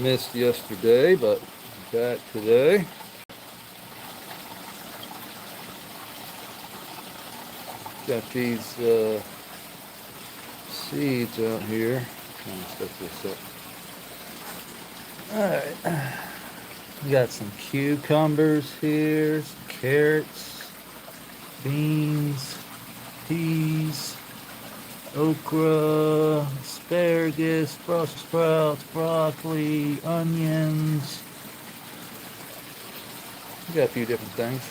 Missed yesterday, but back today. Got these seeds out here. Trying to set this up. Alright. We got some cucumbers here, some carrots, beans, peas, okra, asparagus, Brussels sprouts, broccoli, onions. We got a few different things.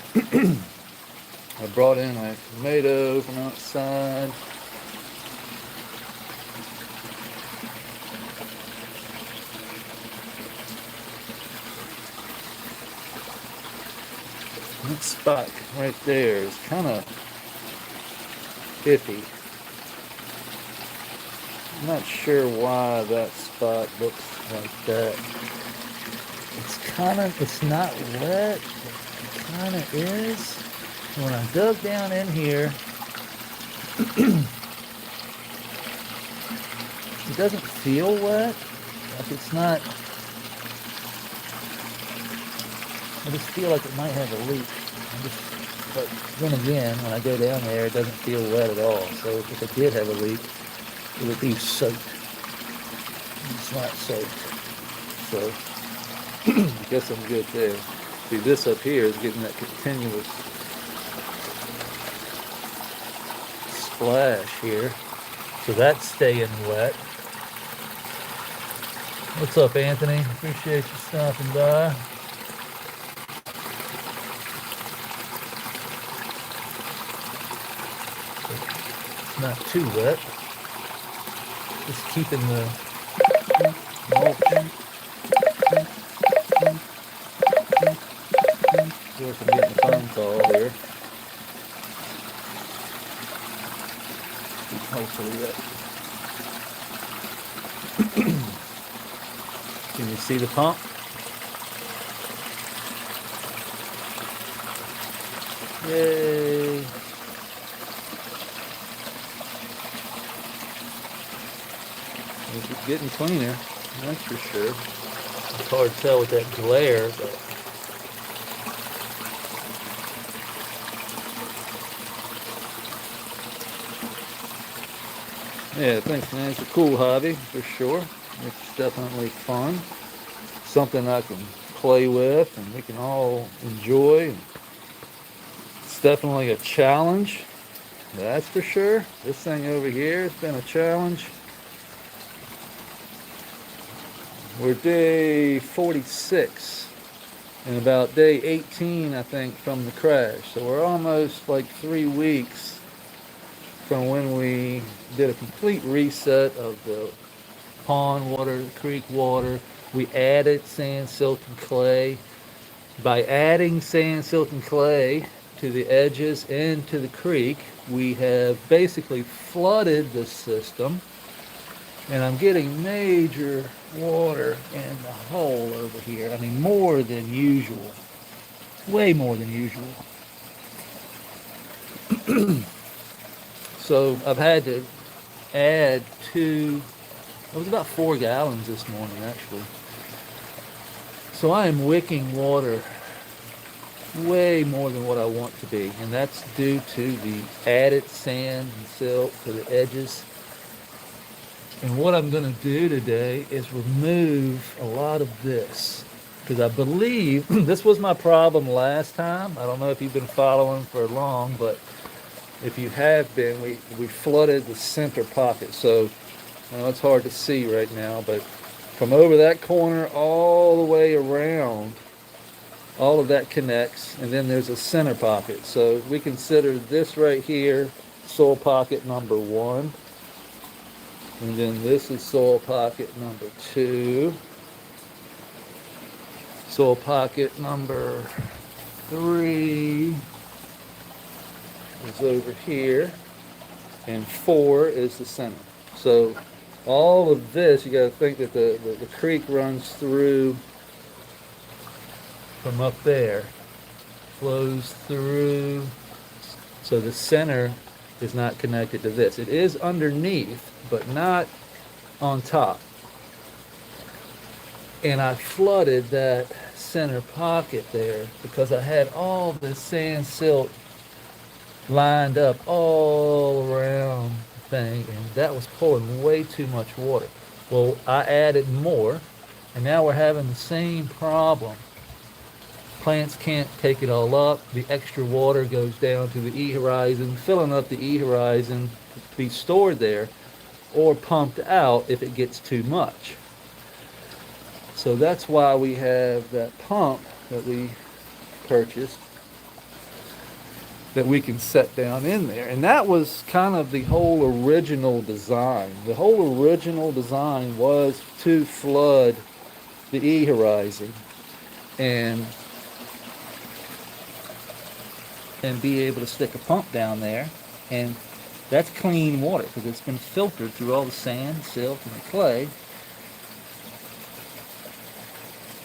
I brought in a tomato from outside. That spot right there is kind of iffy. I'm not sure why that spot looks like that. It's not wet, but it kind of is. When I dug down in here, it doesn't feel wet. Like it's not. I just feel like it might have a leak. But then again, when I go down there, it doesn't feel wet at all. So if it did have a leak, it would be soaked. It's not soaked. So I guess I'm good there. See, this up here is getting that continuous splash here. So that's staying wet. What's up, Anthony? Appreciate you stopping by. It's not too wet. Just keeping the mulch. Of course, I'm getting a phone call here. Hopefully that. Can you see the pump? Yay! It's getting cleaner, that's for sure. It's hard to tell with that glare, but yeah, thanks, man. It's a cool hobby for sure. It's definitely fun. Something I can play with and we can all enjoy. It's definitely a challenge, that's for sure. This thing over here has been a challenge. We're day 46 and about day 18, I think, from the crash. So we're almost like 3 weeks from when we did a complete reset of the pond water, the creek water. We added sand, silt, and clay. By adding sand, silt, and clay to the edges and to the creek, we have basically flooded the system. And I'm getting major water in the hole over here. I mean, more than usual. Way more than usual. So I've had to add it was about 4 gallons this morning, actually. So I am wicking water way more than what I want to be. And that's due to the added sand and silt to the edges. And what I'm going to do today is remove a lot of this. Because I believe, this was my problem last time. I don't know if you've been following for long, but if you have been, we flooded the center pocket. So, I know it's hard to see right now, but from over that corner all the way around, all of that connects, and then there's a center pocket. So we consider this right here soil pocket number 1. And then this is soil pocket number 2. Soil pocket number 3 is over here. And 4 is the center. So all of this, you got to think that the creek runs through from up there, flows through. So the center is not connected to this. It is underneath, but not on top. And I flooded that center pocket there because I had all this sand silt lined up all around the thing, and that was pulling way too much water. Well, I added more, and now we're having the same problem. Plants can't take it all up. The extra water goes down to the E horizon, filling up the E horizon to be stored there or pumped out if it gets too much. So that's why we have that pump that we purchased that we can set down in there. And that was kind of the whole original design. The whole original design was to flood the E horizon and be able to stick a pump down there, and that's clean water because it's been filtered through all the sand, silt, and the clay.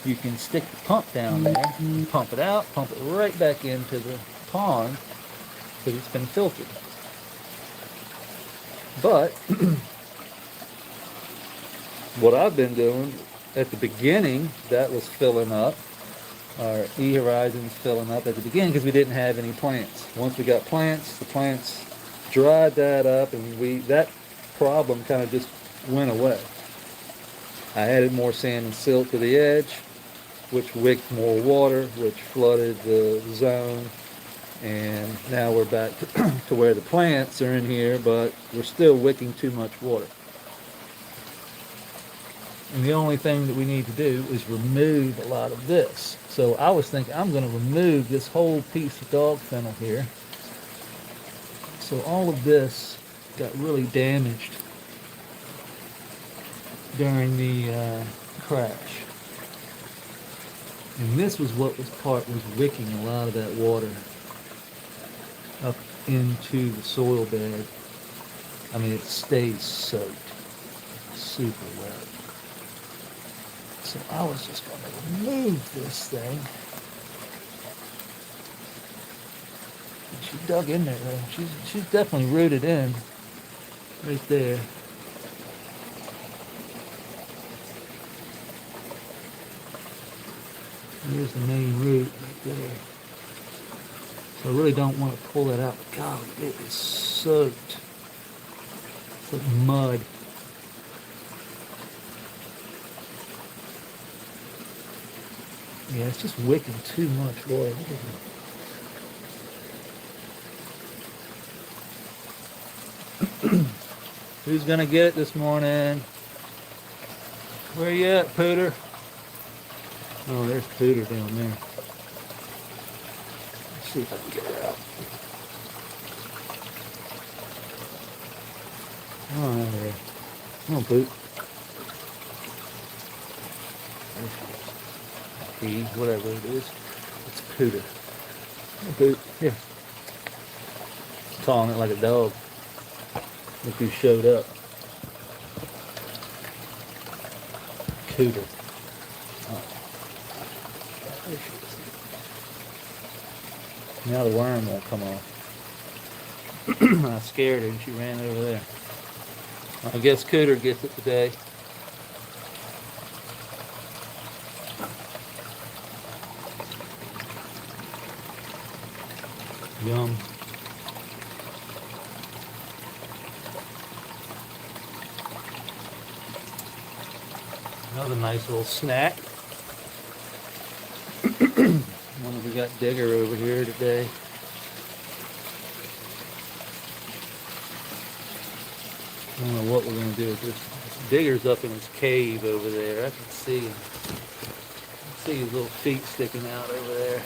You can stick the pump down there, and pump it out, pump it right back into the pond because it's been filtered. But what I've been doing at the beginning, that was filling up. Our E horizon's filling up at the beginning because we didn't have any plants. Once we got plants, the plants dried that up, and that problem kind of just went away. I added more sand and silt to the edge, which wicked more water, which flooded the zone, and now we're back to where the plants are in here, but we're still wicking too much water. And the only thing that we need to do is remove a lot of this. So I was thinking I'm going to remove this whole piece of dog fennel here. So all of this got really damaged during the crash. And this was what was wicking a lot of that water up into the soil bed. I mean, it stays soaked, super wet. So I was just going to remove this thing. And she dug in there though. She's definitely rooted in right there. There's the main root right there. So I really don't want to pull that out. But God, it is soaked. It's like mud. Yeah, it's just wicking too much water. Who's gonna get it this morning? Where you at, Pooter? Oh, there's Pooter down there. Let's see if I can get her out. Oh, there. Come on, Poot. P, whatever it is. It's Pooter. Come on, Poot. Here. Calling it like a dog. Look who showed up. Cooter. Oh. There she is. Now the worm won't come off. I scared her and she ran over there. I guess Cooter gets it today. Yum. Another nice little snack. Wonder if we got Digger over here today. I don't know what we're going to do with this. Digger's up in his cave over there. I can see him. I can see his little feet sticking out over there.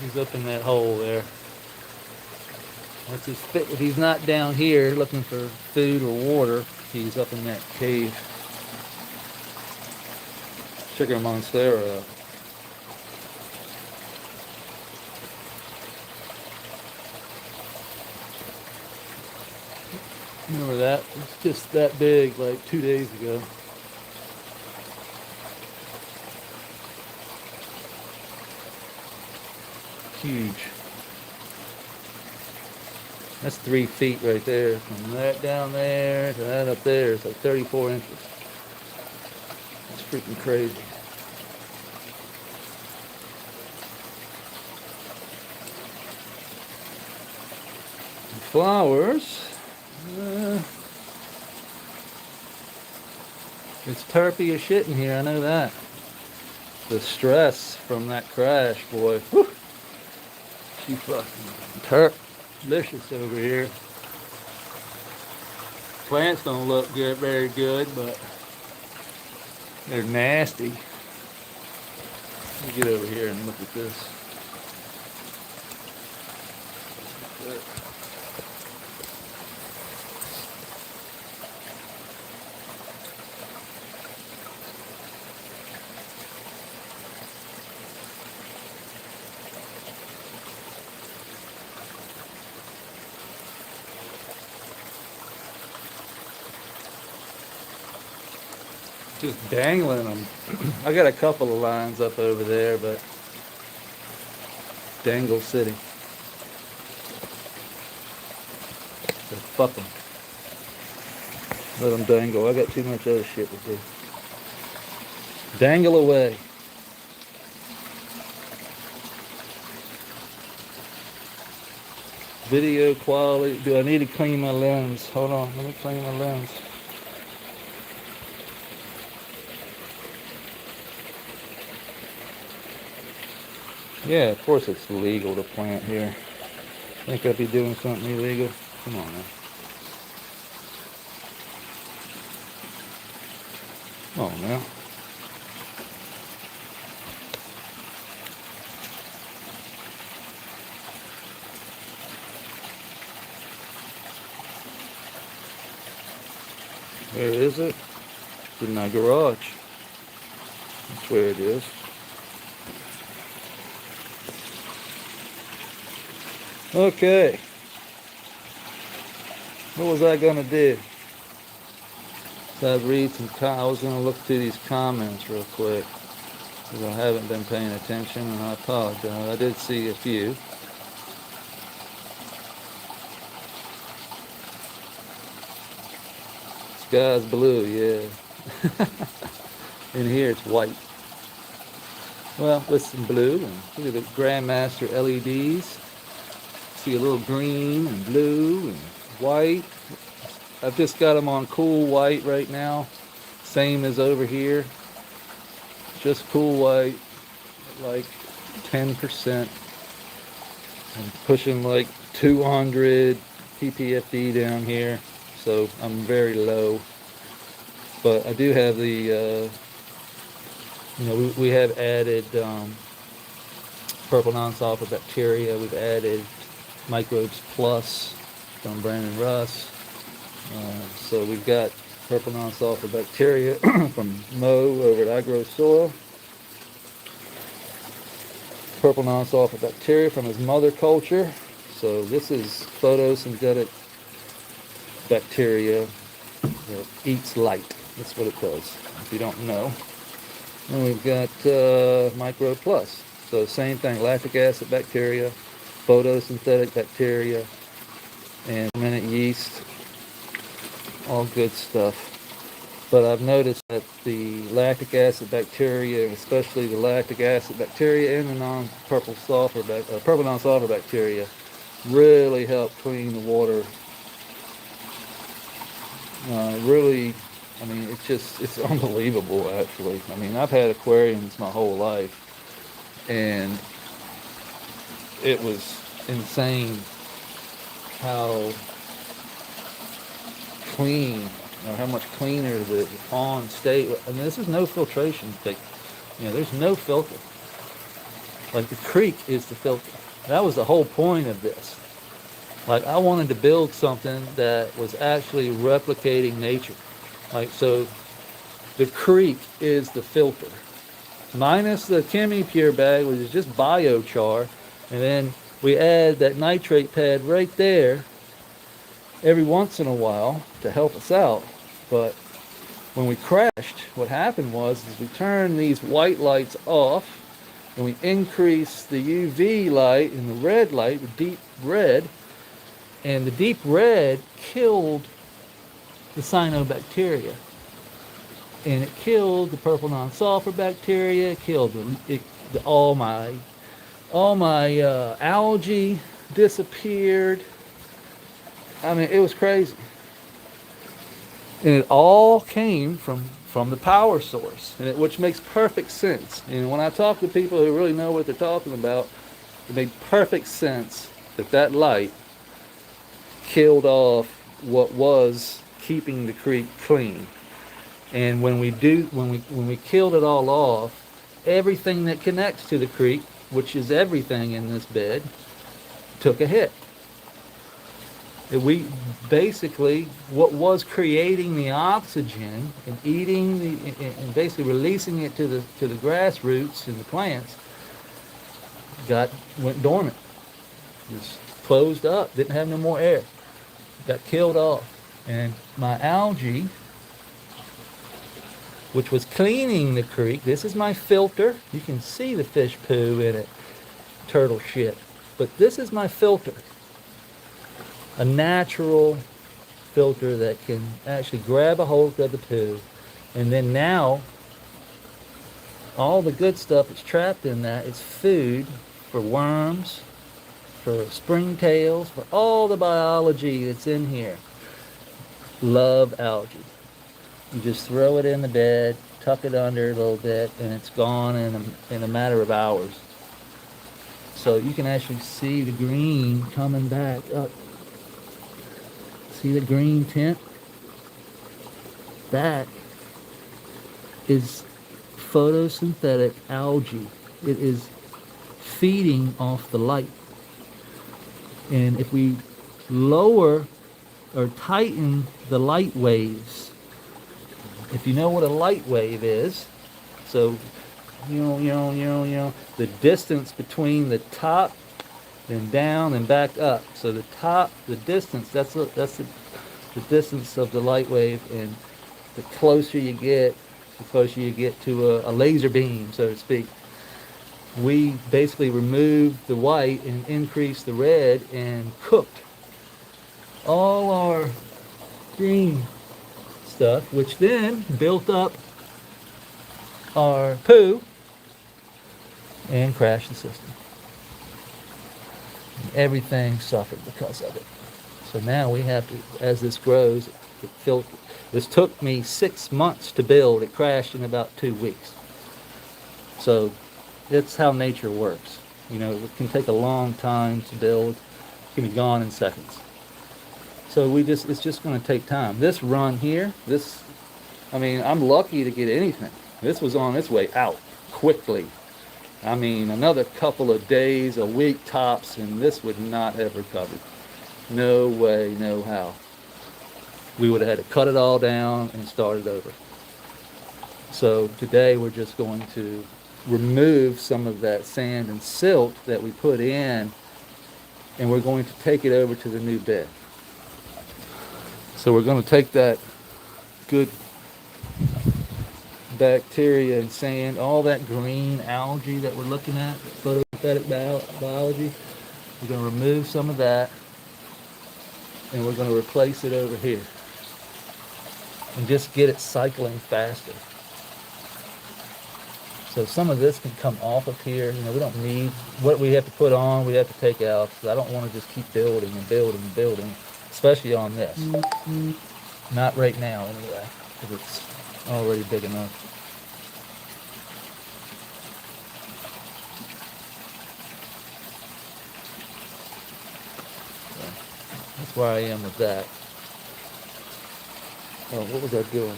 He's up in that hole there. Once he's fit, if he's not down here looking for food or water, he's up in that cave. Check our monstera out. Remember that? It's just that big like 2 days ago. Huge. That's 3 feet right there. From that down there to that up there, it's like 34 inches. It's freaking crazy. Flowers. It's terpy as shit in here, I know that. The stress from that crash, boy. Whew. She fucking terp. Delicious over here. Plants don't look good, very good, but they're nasty. Let me get over here and look at this. Just dangling them. I got a couple of lines up over there, but Dangle City. So fuck them. Let them dangle. I got too much other shit to do. Dangle away. Video quality. Do I need to clean my lens? Hold on, let me clean my lens. Yeah, of course it's legal to plant here. Think I'd be doing something illegal? Come on now. Come on now. Where is it? It's in my garage. That's where it is. Okay. What was I gonna do? So I'd read some. I was gonna look through these comments real quick because I haven't been paying attention, and I apologize. I did see a few. Sky's blue, yeah. In here it's white. Well, with some blue, and look at the Grandmaster LEDs. See a little green and blue and white. I've just got them on cool white right now. Same as over here. Just cool white, like 10%. I'm pushing like 200 ppfd down here, so I'm very low. But I do have the, we have added purple non-sulfur bacteria. We've added Microbes Plus from Brandon Russ. So we've got purple non-sulfur bacteria from Mo over at Agro Soil. Purple non-sulfur bacteria from his mother culture. So this is photosynthetic bacteria that eats light. That's what it does, if you don't know. And we've got Micro Plus. So same thing, lactic acid bacteria, photosynthetic bacteria, and fermented yeast. All good stuff. But I've noticed that the lactic acid bacteria, especially the lactic acid bacteria and the purple non-sulfur bacteria, really help clean the water. Really, I mean, it's unbelievable, actually. I mean, I've had aquariums my whole life, and it was insane how clean, or how much cleaner the pond stayed. I mean, this is no filtration. There's no filter. Like, the creek is the filter. That was the whole point of this. Like, I wanted to build something that was actually replicating nature. Like, so the creek is the filter. Minus the Chemi Pure bag, which is just biochar. And then we add that nitrate pad right there every once in a while to help us out. But when we crashed, what happened was we turned these white lights off and we increased the UV light and the red light, the deep red, And the deep red killed the cyanobacteria. And it killed the purple non-sulfur bacteria, it killed all my algae disappeared. I mean, it was crazy. And it all came from the power source, which makes perfect sense. And when I talk to people who really know what they're talking about, it makes perfect sense that light killed off what was keeping the creek clean. And when we killed it all off, everything that connects to the creek, which is everything in this bed, took a hit. We basically, what was creating the oxygen and and basically releasing it to the grass roots and the plants, went dormant, just closed up, didn't have no more air, got killed off. And my algae, which was cleaning the creek, this is my filter. You can see the fish poo in it, turtle shit, but this is my filter. A natural filter that can actually grab a hold of the poo, and then now all the good stuff that's trapped in that is food for worms, for springtails, for all the biology that's in here. Love algae. You just throw it in the bed, tuck it under a little bit, and it's gone in a matter of hours. So you can actually see the green coming back up. See the green tint? That is photosynthetic algae. It is feeding off the light. And if we lower or tighten the light waves, if you know what a light wave is, so the distance between the top and down and back up. So the distance, that's the distance of the light wave, and the closer you get to a laser beam, so to speak. We basically removed the white and increased the red and cooked all our green stuff, which then built up our poo and crashed the system. Everything suffered because of it. So now we have to, as this grows, this took me 6 months to build. It crashed in about 2 weeks. So that's how nature works. It can take a long time to build. It can be gone in seconds. So it's just going to take time. This run here, I'm lucky to get anything. This was on its way out quickly. Another couple of days, a week tops, and this would not have recovered. No way, no how. We would have had to cut it all down and start it over. So today we're just going to remove some of that sand and silt that we put in, and we're going to take it over to the new bed. So we're going to take that good bacteria and sand, all that green algae that we're looking at, photosynthetic biology. We're going to remove some of that, and we're going to replace it over here and just get it cycling faster. So some of this can come off of here. We don't need what we have to put on, we have to take out, because I don't want to just keep building and building and building, especially on this. Not right now anyway, because it's already big enough. That's where I am with that. Oh, what was I doing?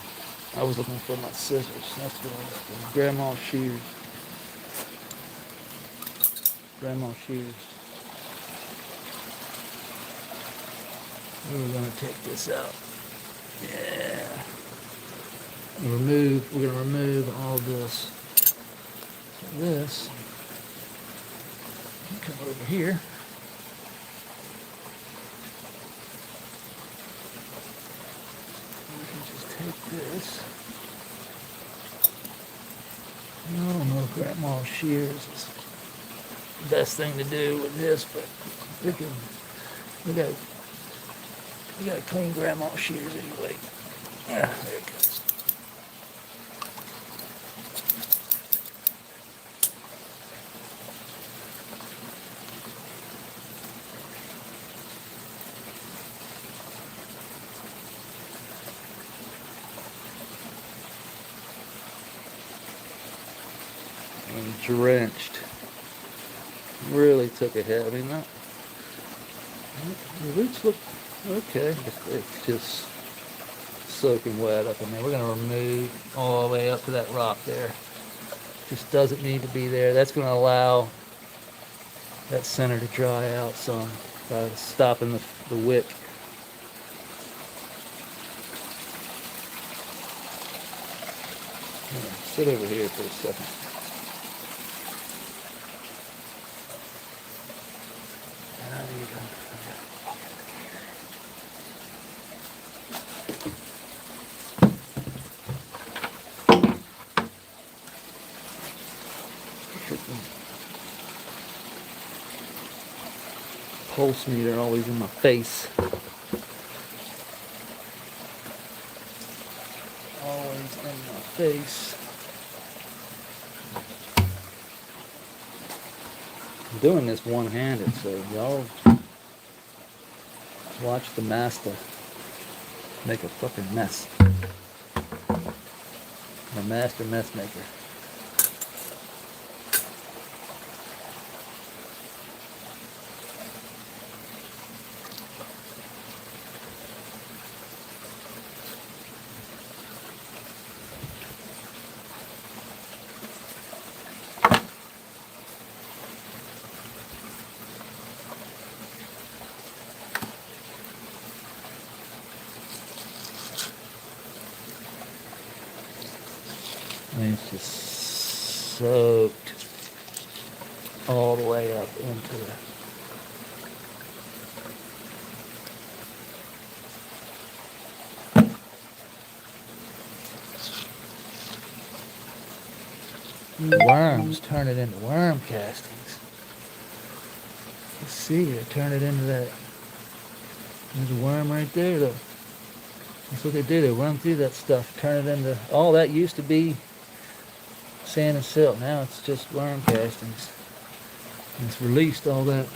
I was looking for my scissors. That's what I was doing. Grandma's shears. Grandma's shears. We're going to take this out. Yeah. We're going to remove all this. So this. Come over here. Take this. I don't know if Grandma's shears is the best thing to do with this, but we got We gotta clean grandma's shears anyway. Yeah, there it goes. And drenched. Really took a hit. I mean, not, the roots look okay. It's just soaking wet up in there. We're going to remove all the way up to that rock there. Just doesn't need to be there. That's going to allow that center to dry out some by stopping the wick. Yeah, sit over here for a second. There you go. Pulse meter always in my face. Always in my face. I'm doing this one-handed, so y'all watch the master make a fucking mess. The master mess maker. I mean, it's just soaked all the way up into the worms. Turn it into worm castings. Let's see here, turn it into that. There's a worm right there, though. That's what they do. They run through that stuff, turn it into. All that used to be sand and silt. Now it's just worm castings. And it's released all that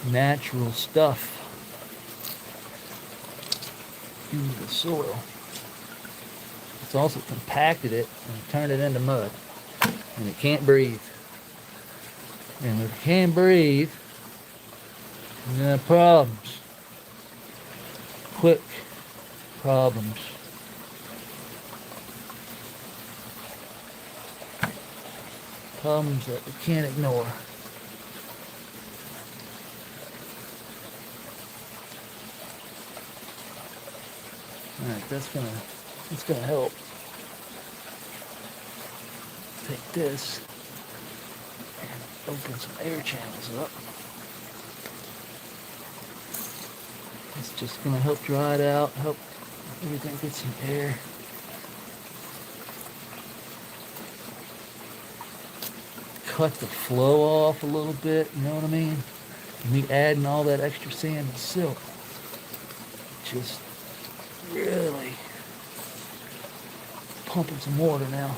natural stuff into the soil. It's also compacted it and turned it into mud. And it can't breathe. And if it can't breathe, you're gonna have problems. Quick problems. Problems that we can't ignore. Alright, that's gonna help. Take this and open some air channels up. It's just gonna help dry it out, help everything get some air. Cut the flow off a little bit, you know what I mean? Me adding all that extra sand and silt just really pumping some water now.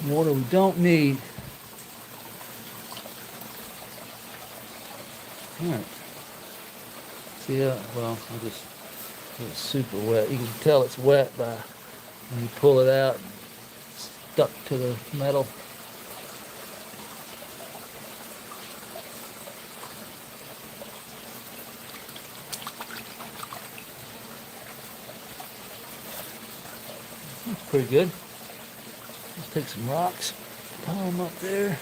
Water we don't need. Alright. See, well, it's super wet. You can tell it's wet by when you pull it out, it's stuck to the metal. That's pretty good. Let's take some rocks, pile them up there.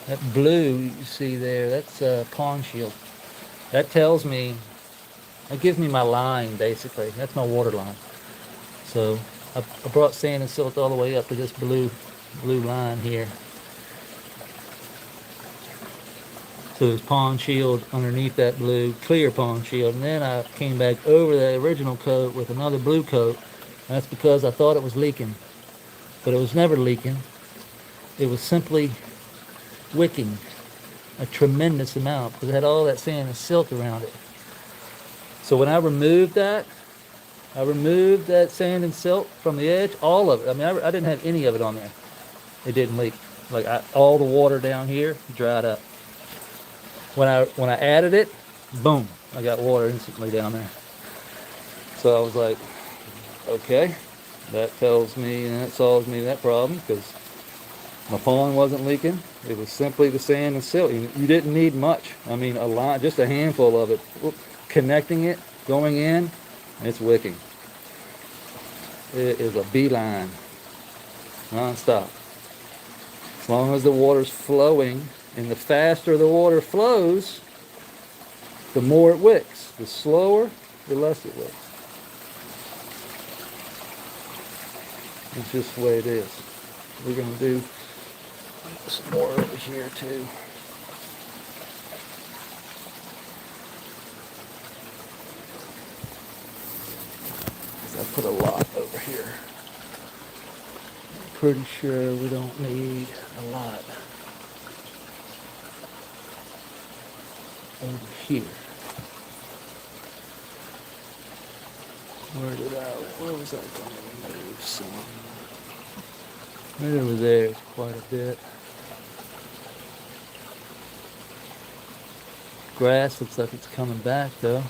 That blue you see there, that's pond shield. That tells me, that gives me my line basically. That's my water line. So I brought sand and silt all the way up to this blue line here. So there's pond shield underneath that blue clear pond shield, and then I came back over the original coat with another blue coat. And that's because I thought it was leaking, but it was never leaking. it was simply wicking a tremendous amount because it had all that sand and silt around it. So when I removed that sand and silt from the edge, all of it. I mean, I didn't have any of it on there. It didn't leak. Like all the water down here dried up. When I added it, boom, I got water instantly down there. So I was like, okay, that tells me and that solves me that problem because my pond wasn't leaking. It was simply the sand and silt. You didn't need much. I mean, a lot, just a handful of it. Connecting it, going in, it's wicking. It is a beeline, non-stop. As long as the water's flowing, and the faster the water flows, the more it wicks. The slower, the less it wicks. It's just the way it is. We're going to do some more over here too. I put a lot over here. I'm pretty sure we don't need a lot over here. Where was I going to move some? Right over there is quite a bit. Grass looks like it's coming back though.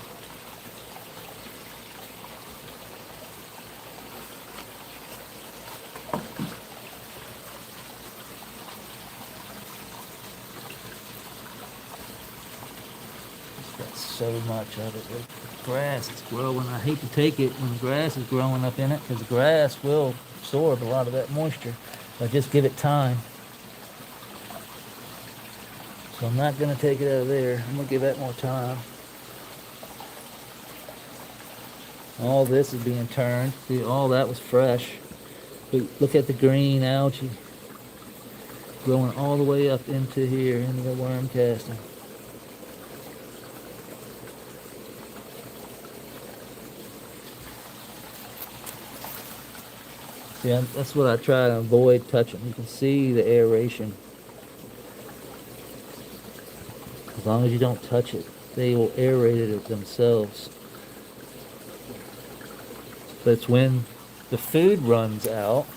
So much of it. The grass is growing. I hate to take it when the grass is growing up in it because the grass will absorb a lot of that moisture. But just give it time. So I'm not going to take it out of there. I'm going to give that more time. All this is being turned. See, all that was fresh. But look at the green algae growing all the way up into here, into the worm casting. Yeah, that's what I try to avoid touching. You can see the aeration. As long as you don't touch it, they will aerate it themselves. But it's when the food runs out.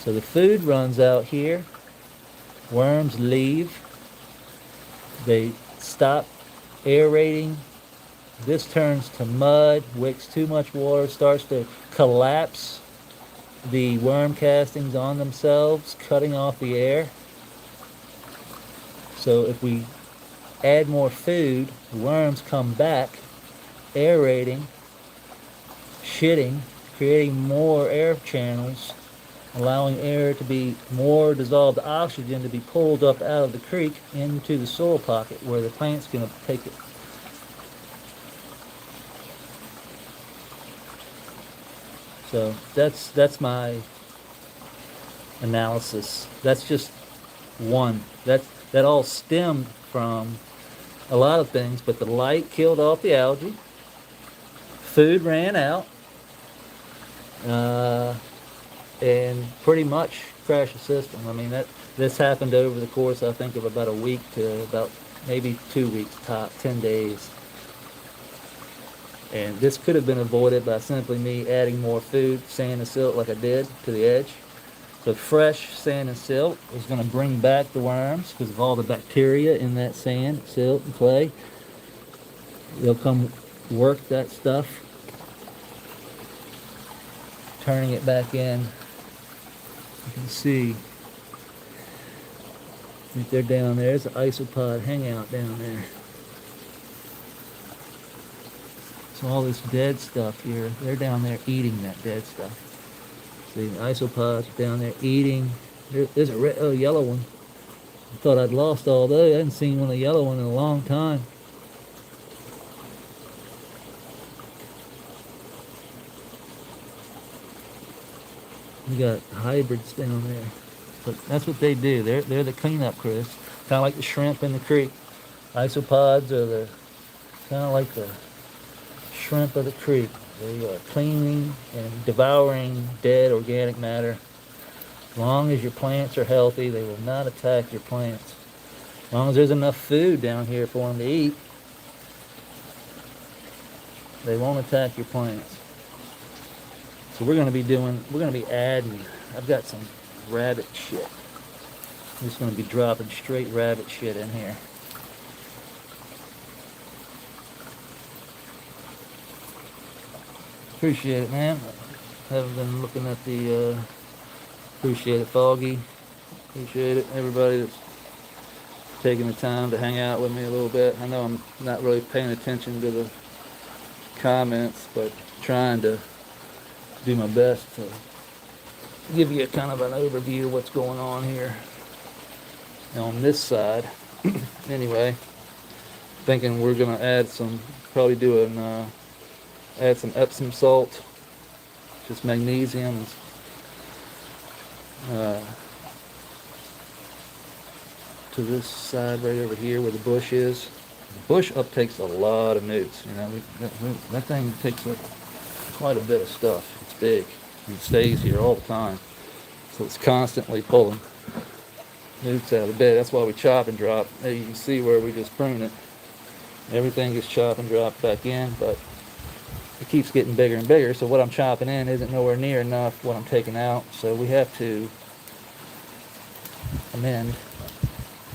So the food runs out here. Worms leave. They stop aerating. This turns to mud, wicks too much water, starts to collapse the worm castings on themselves, cutting off the air. So if we add more food, the worms come back, aerating, shitting, creating more air channels, allowing air to be more dissolved oxygen to be pulled up out of the creek into the soil pocket where the plant's going to take it. So that's my analysis. That's just one. That all stemmed from a lot of things, but the light killed off the algae. Food ran out, and pretty much crashed the system. I mean, this happened over the course, I think, of about a week to about maybe 2 weeks top, 10 days. And this could have been avoided by simply me adding more food, sand and silt like I did to the edge. So fresh sand and silt is going to bring back the worms because of all the bacteria in that sand, silt, and clay. They'll come work that stuff, turning it back in. You can see right there down there. There's an isopod hangout down there. So all this dead stuff here, they're down there eating that dead stuff. See, the isopods are down there eating. There's a yellow one. I thought I'd lost all those. I hadn't seen a yellow one in a long time. We got hybrids down there. But that's what they do. They're the cleanup crews. Kind of like the shrimp in the creek. Isopods are kind of like the shrimp of the creek. They are cleaning and devouring dead organic matter As long as your plants are healthy, they will not attack your plants. As long as there's enough food down here for them to eat, they won't attack your plants. So we're going to be adding, I've got some rabbit shit. I'm just going to be dropping straight rabbit shit in here. Appreciate it, man. Haven't been looking at the, appreciate it, Foggy. Appreciate it, everybody that's taking the time to hang out with me a little bit. I know I'm not really paying attention to the comments, but trying to do my best to give you a kind of an overview of what's going on here on this side. Anyway, thinking we're gonna add some, probably do an add some Epsom salt, just magnesium, to this side right over here where the bush is. The bush uptakes a lot of newts. You know, that thing takes up quite a bit of stuff. It's big. It stays here all the time, so it's constantly pulling newts out of the bed. That's why we chop and drop. There you can see where we just prune it. Everything gets chopped and dropped back in, but it keeps getting bigger and bigger. So what I'm chopping in isn't nowhere near enough what I'm taking out. So we have to amend.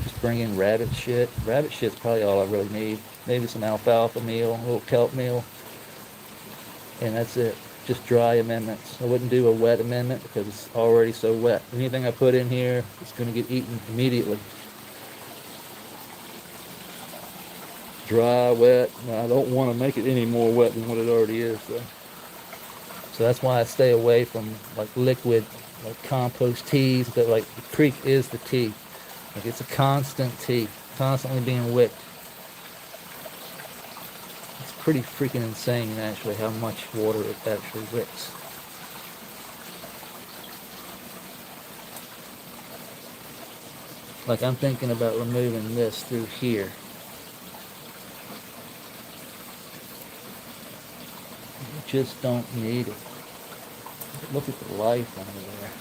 Just bring in rabbit shit. Rabbit shit's probably all I really need. Maybe some alfalfa meal, a little kelp meal, and that's it. Just dry amendments. I wouldn't do a wet amendment because it's already so wet. Anything I put in here is going to get eaten immediately. Dry, wet. I don't want to make it any more wet than what it already is, though. So that's why I stay away from like liquid, like compost teas. But like the creek is the tea. Like it's a constant tea, constantly being wicked. It's pretty freaking insane, actually, how much water it actually wicks. Like I'm thinking about removing this through here. You just don't need it. Look at the life under there.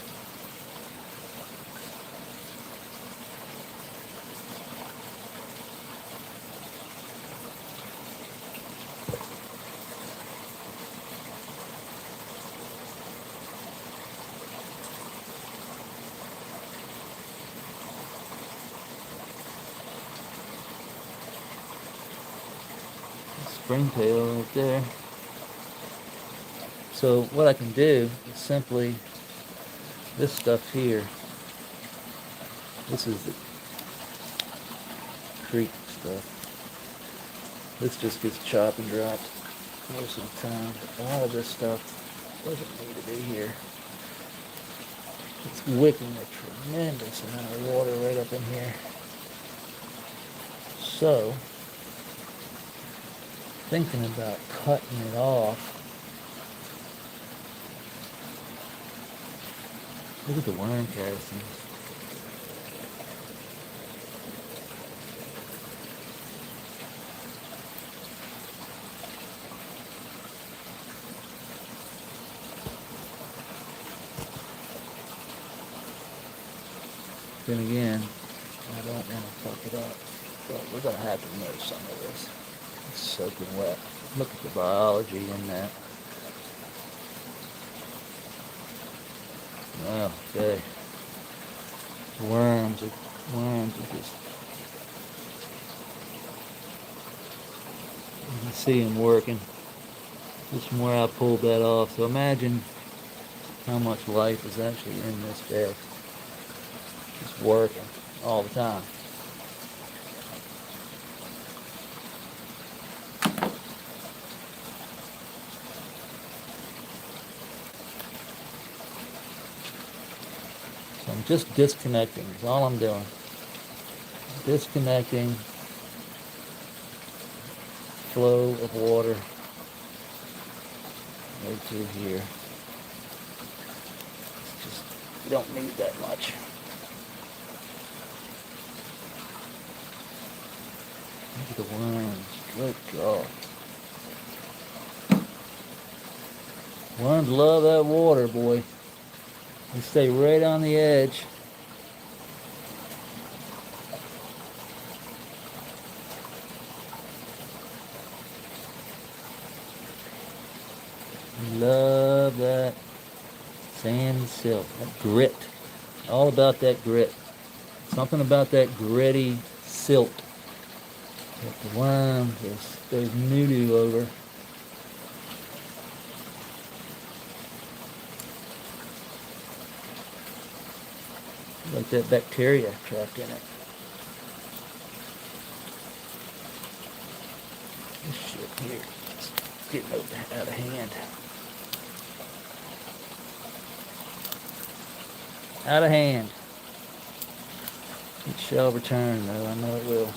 Springtail right there. So what I can do is simply, this stuff here, this is the creek stuff. This just gets chopped and dropped most of the time. But all of this stuff doesn't need to be here. It's wicking a tremendous amount of water right up in here. So, thinking about cutting it off. Look at the worm castings. Then again, I don't want to fuck it up, but we're going to have to know some of this. It's soaking wet. Look at the biology in that. Well, okay. Worms are just, you can see them working. Just from where I pulled that off. So imagine how much life is actually in this bed. Just working all the time. So I'm just disconnecting. That's all I'm doing. Disconnecting flow of water right through here. It's just, you don't need that much. Look at the worms. Good God. Worms love that water, boy. You stay right on the edge. Love that sand silk, that grit. All about that grit. Something about that gritty silt that the worm just goes noo-doo over. Like that bacteria trapped in it. This shit here is getting out of hand. Out of hand. It shall return, though. I know it will.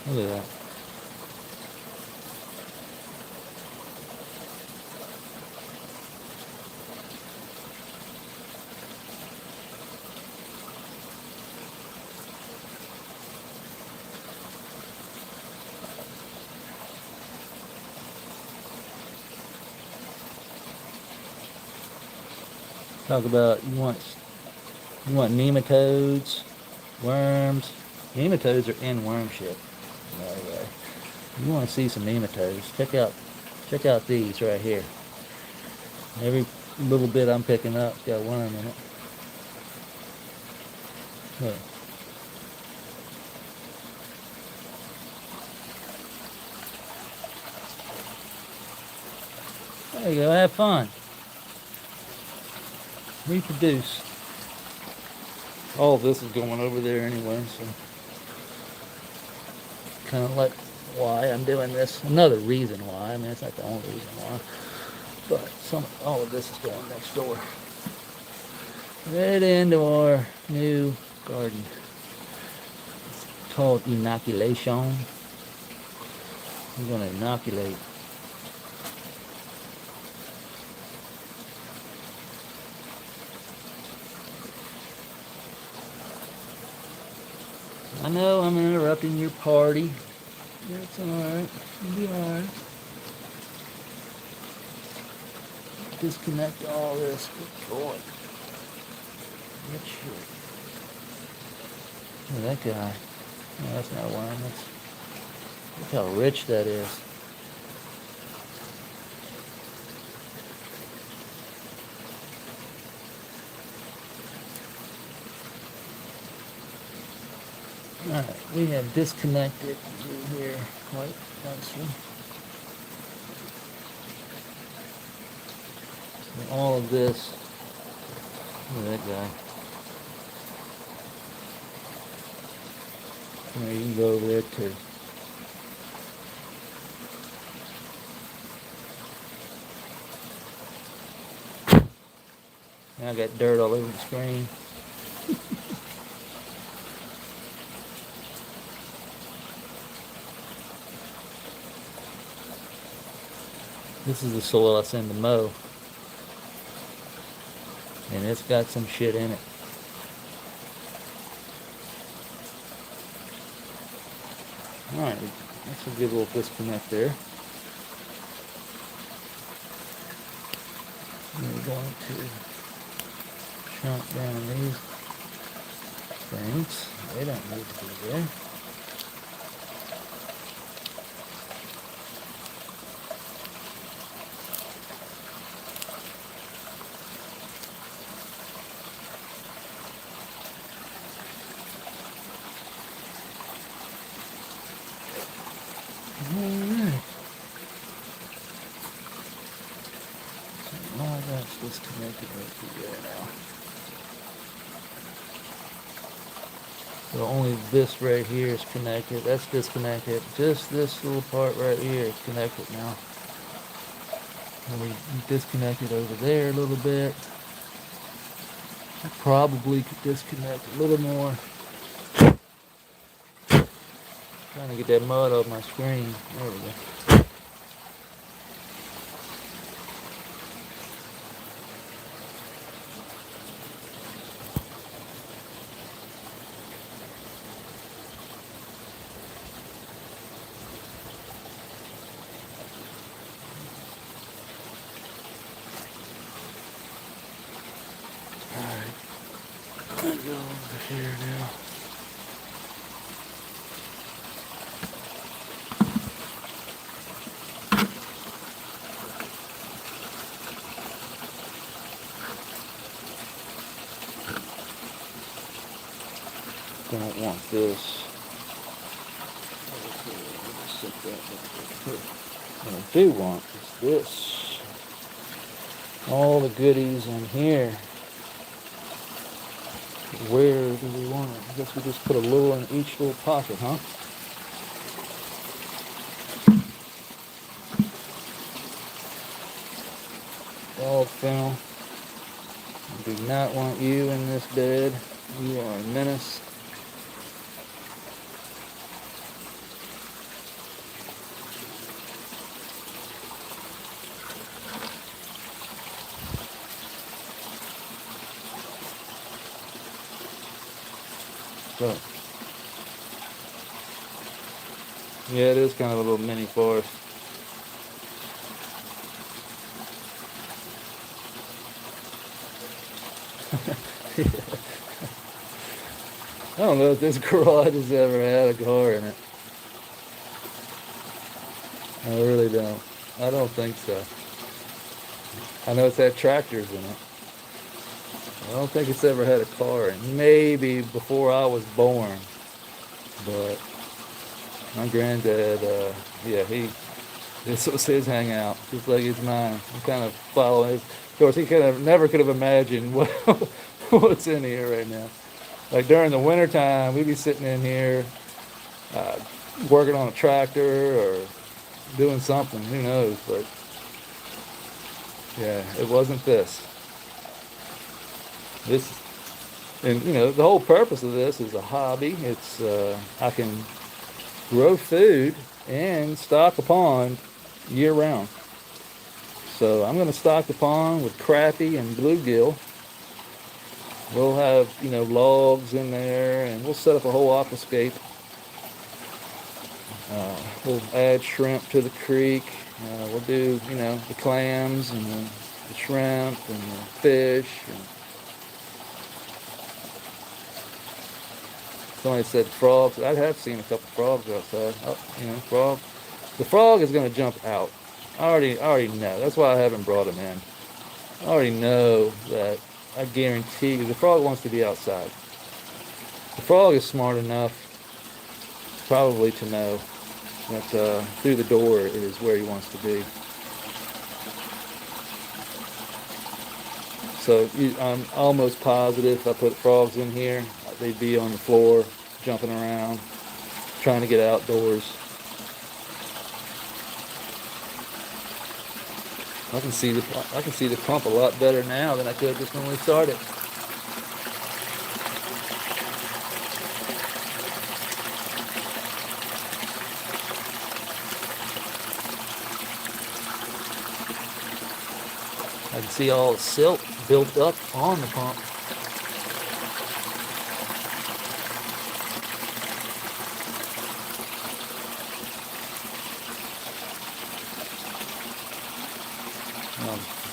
Look at that. Talk about you want nematodes, worms. Nematodes are in worm shit. By the way, you want to see some nematodes? Check out these right here. Every little bit I'm picking up's got a worm in it. Look. There you go. Have fun. Reproduce. All of this is going over there anyway, so kind of like why I'm doing this. Another reason why. I mean, it's not the only reason why, but all of this is going next door, right into our new garden. It's called inoculation. I'm going to inoculate. I know I'm interrupting your party. That's alright. You'll be alright. Disconnect all this. Good boy. Good shit. Look at that guy. No, that's not a worm. Look how rich that is. Alright, we have disconnected here quite nicely. So all of this, look at that guy. There, you can go over there too. Now I got dirt all over the screen. This is the soil I send to mow. And it's got some shit in it. Alright, that's a good little disconnect there. We're going to chunk down these things. They don't need to be there. Alright. So all that's disconnected right through there now. So only this right here is connected. That's disconnected. Just this little part right here is connected now. And we disconnected over there a little bit. I probably could disconnect a little more. Trying to get that mud off my screen. There we go. here now. Don't want this. What I do want is this. All the goodies in here. Where do we want it? I guess we just put a little in each little pocket, huh? Dog kennel. I do not want you in this bed. You are a menace. So, yeah, it is kind of a little mini forest. I don't know if this garage has ever had a car in it. I really don't. I don't think so. I know it's had tractors in it. I don't think it's ever had a car in it. Maybe before I was born. But my granddad, this was his hangout, just like it's mine. I'm kind of following it. Of course, he kind of never could have imagined what's in here right now. Like during the winter time, we'd be sitting in here working on a tractor or doing something, who knows, but yeah, it wasn't this. And the whole purpose of this is a hobby. It's I can grow food and stock a pond year round. So I'm going to stock the pond with crappie and bluegill. We'll have, logs in there, and we'll set up a whole aquascape. We'll add shrimp to the creek. We'll do, the clams and the shrimp and the fish. And somebody said frogs. I have seen a couple frogs outside. Oh, frog. The frog is going to jump out. I already know. That's why I haven't brought him in. I already know that. I guarantee you, the frog wants to be outside. The frog is smart enough, probably, to know that through the door is where he wants to be. So I'm almost positive if I put frogs in here, they'd be on the floor, jumping around, trying to get outdoors. I can see the pump a lot better now than I could just when we started. I can see all the silt built up on the pump.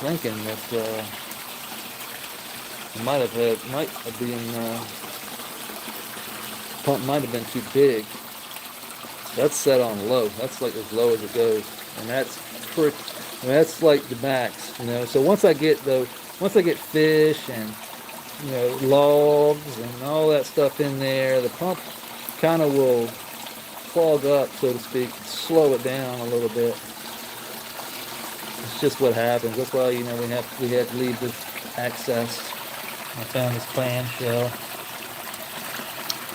I'm thinking that pump might have been too big. That's set on low. That's like as low as it goes, and that's like the max, So once I get fish and logs and all that stuff in there, the pump kind of will clog up, so to speak, slow it down a little bit. It's just what happens. That's why we had to leave this access. I found this clamshell,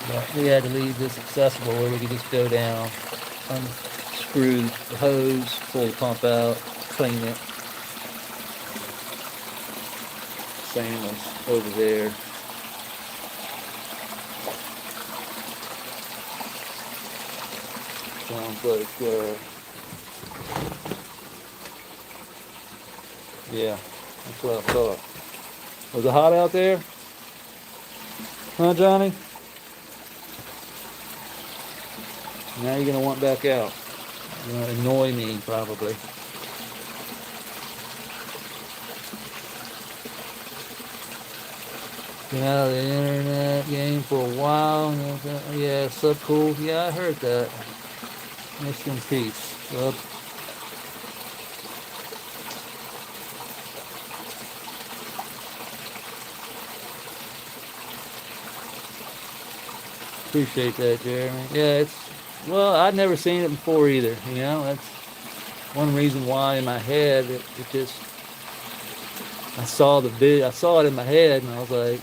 but we had to leave this accessible where we could just go down, unscrew the hose, pull the pump out, clean it. Same as over there. Sounds like yeah, that's what I thought. Was it hot out there? Huh, Johnny? Now you're going to want back out. You're going to annoy me, probably. Been out of the internet game for a while. Yeah, sub cool. Yeah, I heard that. Rest in peace. Sub. Appreciate that, Jeremy. Yeah, well, I'd never seen it before either. That's one reason why in my head it just, I saw I saw it in my head and I was like,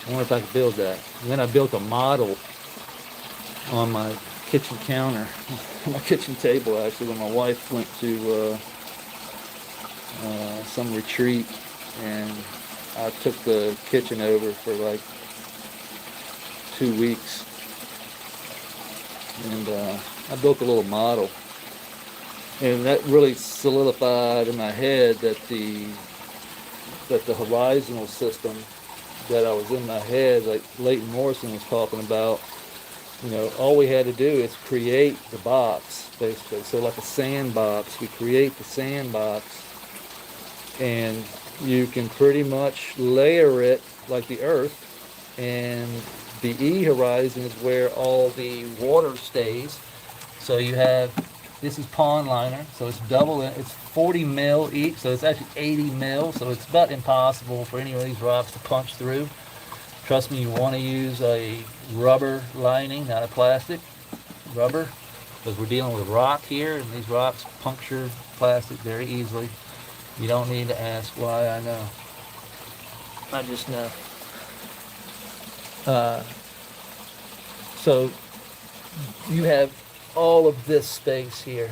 I wonder if I could build that. And then I built a model on my kitchen counter, my kitchen table actually, when my wife went to some retreat, and I took the kitchen over for like 2 weeks, and I built a little model, and that really solidified in my head that the horizontal system that I was in my head, like Leighton Morrison was talking about, all we had to do is create the box, basically. So like a sandbox, we create the sandbox, and you can pretty much layer it like the Earth, and the E horizon is where all the water stays. So you have, this is pond liner, so it's double, it's 40 mil each, so it's actually 80 mil, so it's about impossible for any of these rocks to punch through. Trust me, you want to use a rubber lining, not a plastic, rubber, because we're dealing with rock here, and these rocks puncture plastic very easily. You don't need to ask why, I know. I just know. So you have all of this space here.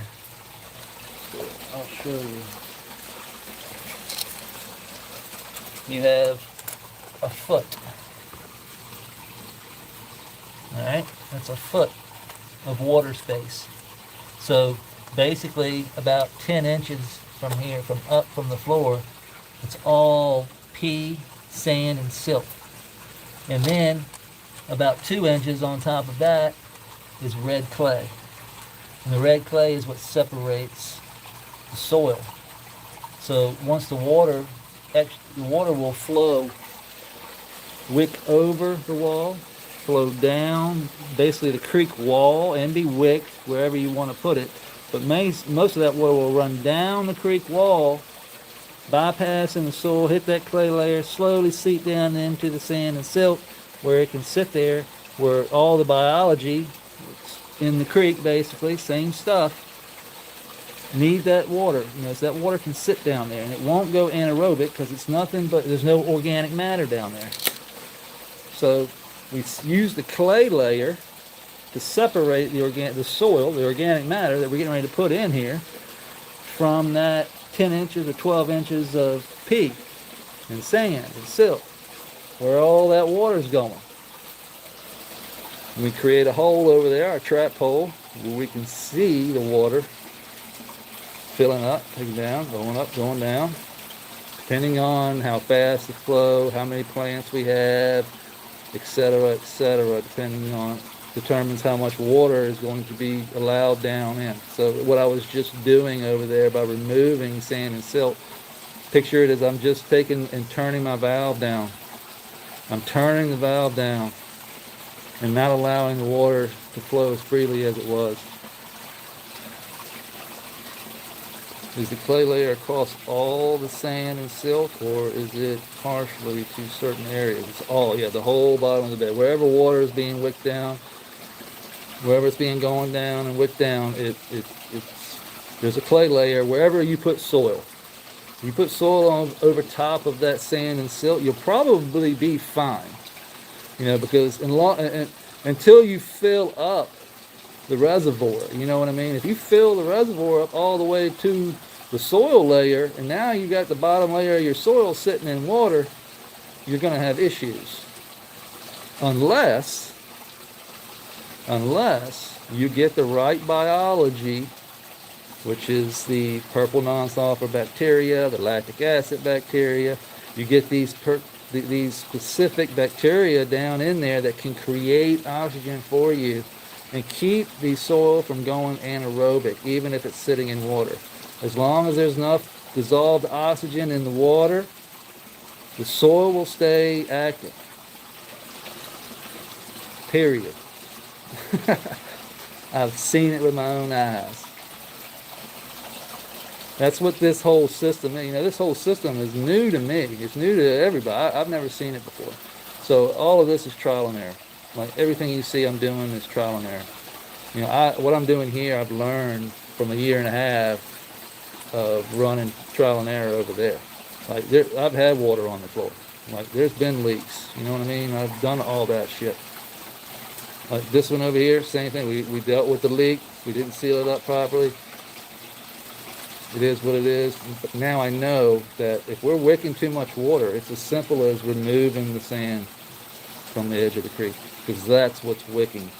So I'll show you. You have a foot. Alright, that's a foot of water space. So basically about 10 inches from here, from the floor, it's all pea, sand, and silt. And then about 2 inches on top of that is red clay. And the red clay is what separates the soil. So once the water will flow, wick over the wall, flow down basically the creek wall, and be wicked wherever you want to put it. But most of that water will run down the creek wall, bypassing the soil, hit that clay layer, slowly seep down into the sand and silt, where it can sit there, where all the biology in the creek, basically, same stuff, need that water. So that water can sit down there, and it won't go anaerobic because it's nothing but, there's no organic matter down there. So we use the clay layer to separate the soil, the organic matter that we're getting ready to put in here, from that 10 inches or 12 inches of peat and sand and silt, where all that water is going. And we create a hole over there, our trap hole, where we can see the water filling up, taking down, going up, going down, depending on how fast the flow, how many plants we have, etc., determines how much water is going to be allowed down in. So what I was just doing over there by removing sand and silt, picture it as I'm just taking and turning my valve down. I'm turning the valve down and not allowing the water to flow as freely as it was. Is the clay layer across all the sand and silt, or is it partially to certain areas? It's all, the whole bottom of the bed. Wherever water is being wicked down, wherever it's being going down and wicked down, there's a clay layer. Wherever you put soil, you put soil on over top of that sand and silt, you'll probably be fine. Because until you fill up the reservoir, you know what I mean? If you fill the reservoir up all the way to the soil layer, and now you got the bottom layer of your soil sitting in water, you're going to have issues. Unless you get the right biology, which is the purple non-sulfur bacteria, the lactic acid bacteria. You get these specific bacteria down in there that can create oxygen for you and keep the soil from going anaerobic, even if it's sitting in water. As long as there's enough dissolved oxygen in the water, The soil will stay active. Period. I've seen it with my own eyes. That's what this whole system, this whole system is new to me. It's new to everybody. I've never seen it before. So all of this is trial and error. Like everything you see I'm doing is trial and error. What I'm doing here, I've learned from a year and a half of running trial and error over there. Like I've had water on the floor. Like there's been leaks. You know what I mean? I've done all that shit. Like this one over here, same thing. We dealt with the leak. We didn't seal it up properly. It is what it is. But now I know that if we're wicking too much water, it's as simple as removing the sand from the edge of the creek, because that's what's wicking.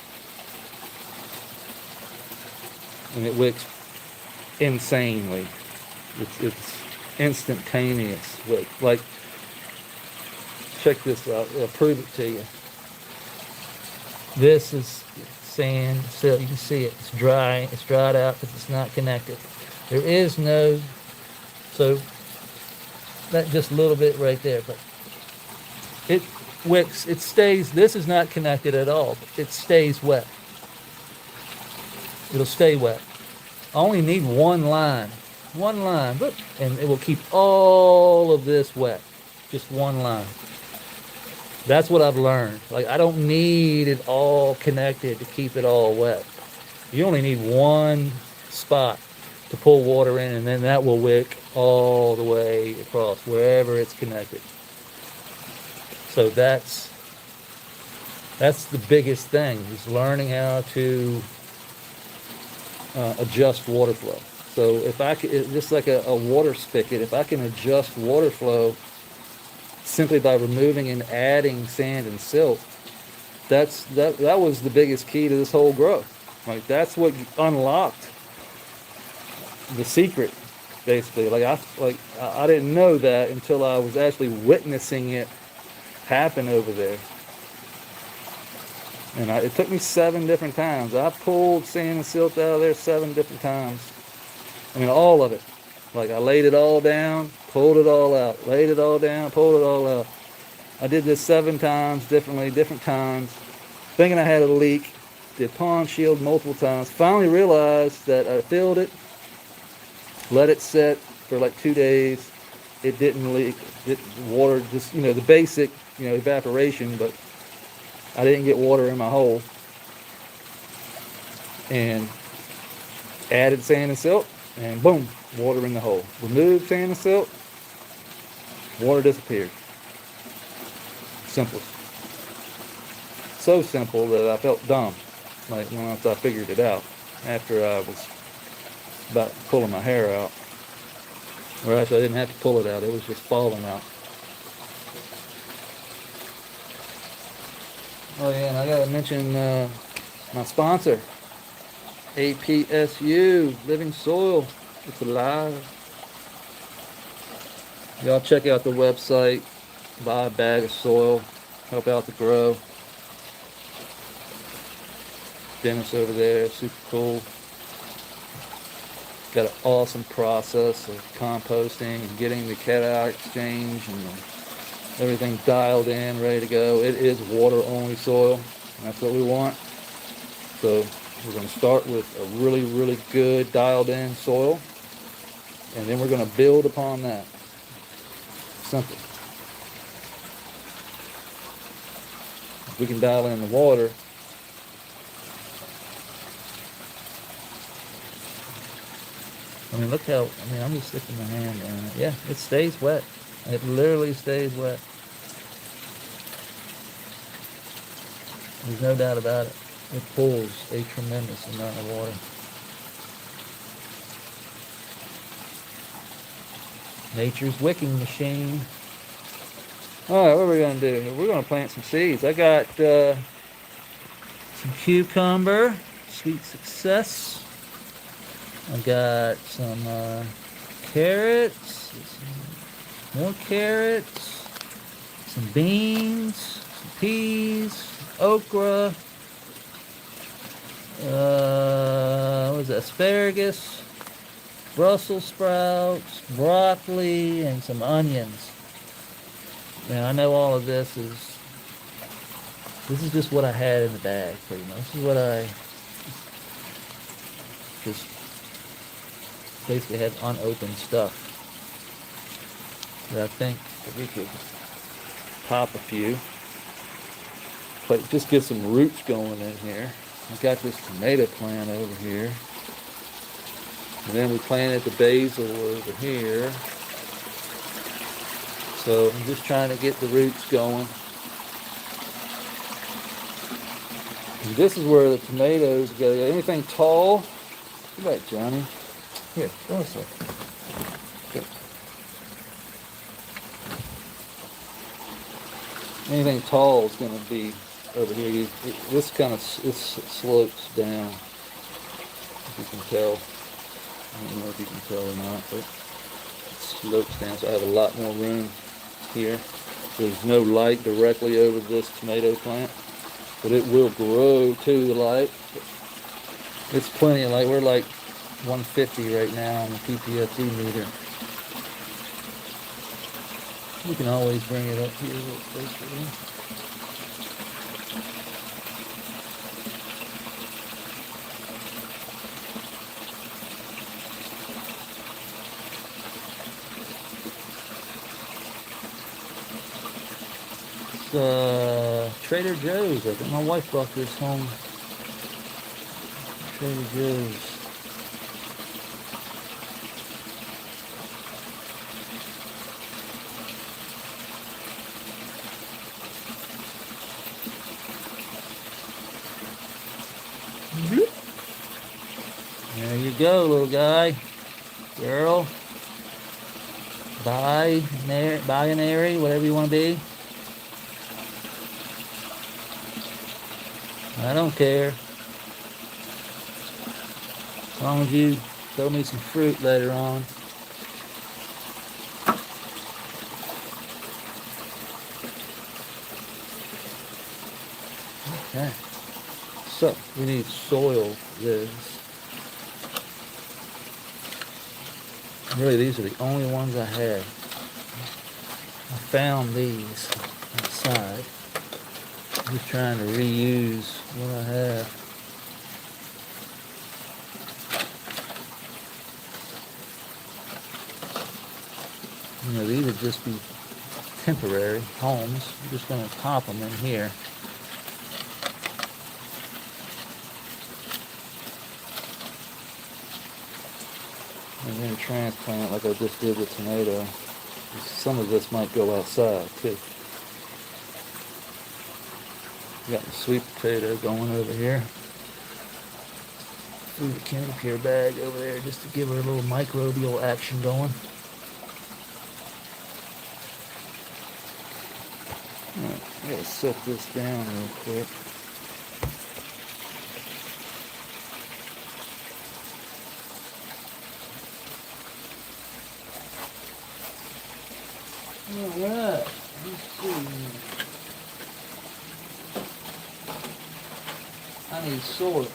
And it wicks insanely. It's instantaneous wick. Like, check this out. I'll prove it to you. This is sand, so you can see it. It's dry. It's dried out because it's not connected. There is no, so that just a little bit right there, but it wicks, it stays, this is not connected at all. It stays wet. It'll stay wet. I only need one line, look, and it will keep all of this wet. Just one line. That's what I've learned. Like, I don't need it all connected to keep it all wet. You only need one spot to pull water in, and then that will wick all the way across wherever it's connected. So that's the biggest thing, is learning how to adjust water flow. So if I could, just like a water spigot, if I can adjust water flow simply by removing and adding sand and silt, that was the biggest key to this whole growth. Like, that's what unlocked the secret, basically. I didn't know that until I was actually witnessing it happen over there. And it took me 7 different times. I pulled sand and silt out of there 7 different times. I mean, all of it. Like, I laid it all down, pulled it all out, laid it all down, pulled it all out. I did this 7 times different times, thinking I had a leak. Did pond shield multiple times. Finally realized that I filled it, let it set for like 2 days. It didn't leak. Water just, the basic, evaporation, but I didn't get water in my hole. And added sand and silt, and boom, water in the hole. Removed sand and silt, water disappeared. Simple. So simple that I felt dumb, like once I figured it out, after I was about pulling my hair out. Or actually, I didn't have to pull it out, it was just falling out. Oh yeah, and I gotta mention my sponsor, APSU, Living Soil. It's alive. Y'all check out the website, buy a bag of soil, help out the grow. Dennis over there, super cool. Got an awesome process of composting and getting the cation exchange and everything dialed in, ready to go. It is water-only soil, and that's what we want. So we're going to start with a really, really good dialed-in soil, and then we're going to build upon that. Simple. If we can dial in the water, look how, I'm just sticking my hand in it. Yeah, it stays wet. It literally stays wet. There's no doubt about it. It pulls a tremendous amount of water. Nature's wicking machine. Alright, what are we going to do? We're going to plant some seeds. I got some cucumber, sweet success. I got some carrots, more carrots, some beans, some peas, okra, what is that, asparagus, Brussels sprouts, broccoli, and some onions. Now I know all of this is just what I had in the bag, pretty much. This is what I just basically had unopened stuff that I think that we could pop a few, but just get some roots going in here. I've got this tomato plant over here, and then we planted the basil over here. So I'm just trying to get the roots going. And this is where the tomatoes go. Anything tall? Come back, Johnny. Here, go this way. Here. Anything tall is going to be over here. This kind of slopes down, if you can tell. I don't know if you can tell or not, but it slopes down, so I have a lot more room here. There's no light directly over this tomato plant, but it will grow to the light. It's plenty of light. We're like 150 right now on the PPFD meter. You can always bring it up here a little closer. Trader Joe's. I think my wife brought this home. Trader Joe's. There you go, little guy, girl, binary, whatever you want to be. I don't care. As long as you throw me some fruit later on. Okay. So, we need soil this. Really, these are the only ones I had. I found these outside. I'm just trying to reuse what I have. You know, these would just be temporary homes. I'm just going to pop them in here. And then transplant like I just did with tomato. Some of this might go outside too. Got the sweet potato going over here. Threw the candy pure bag over there just to give her a little microbial action going. Alright, I gotta set this down real quick. Alright, let's see. I need soil.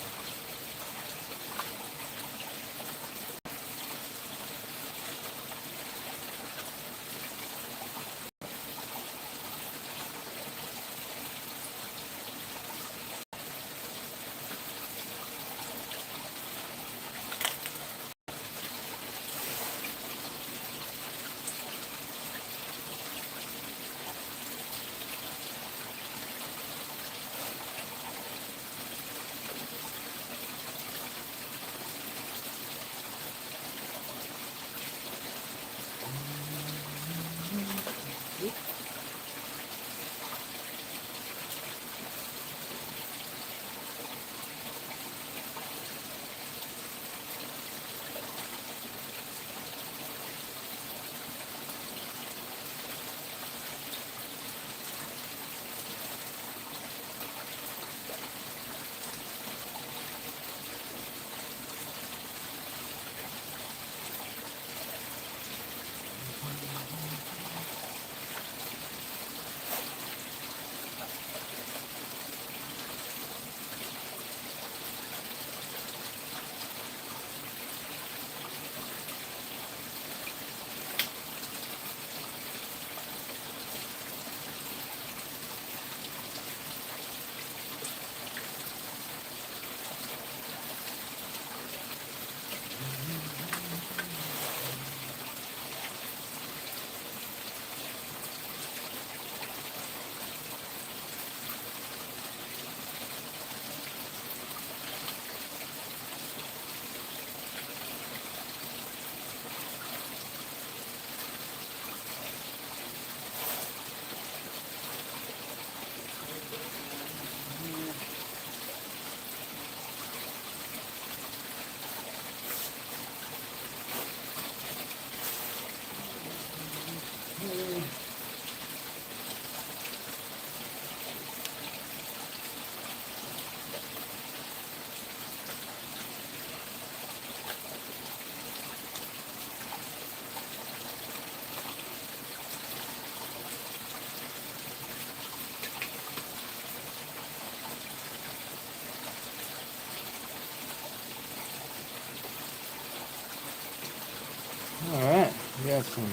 Alright, we got some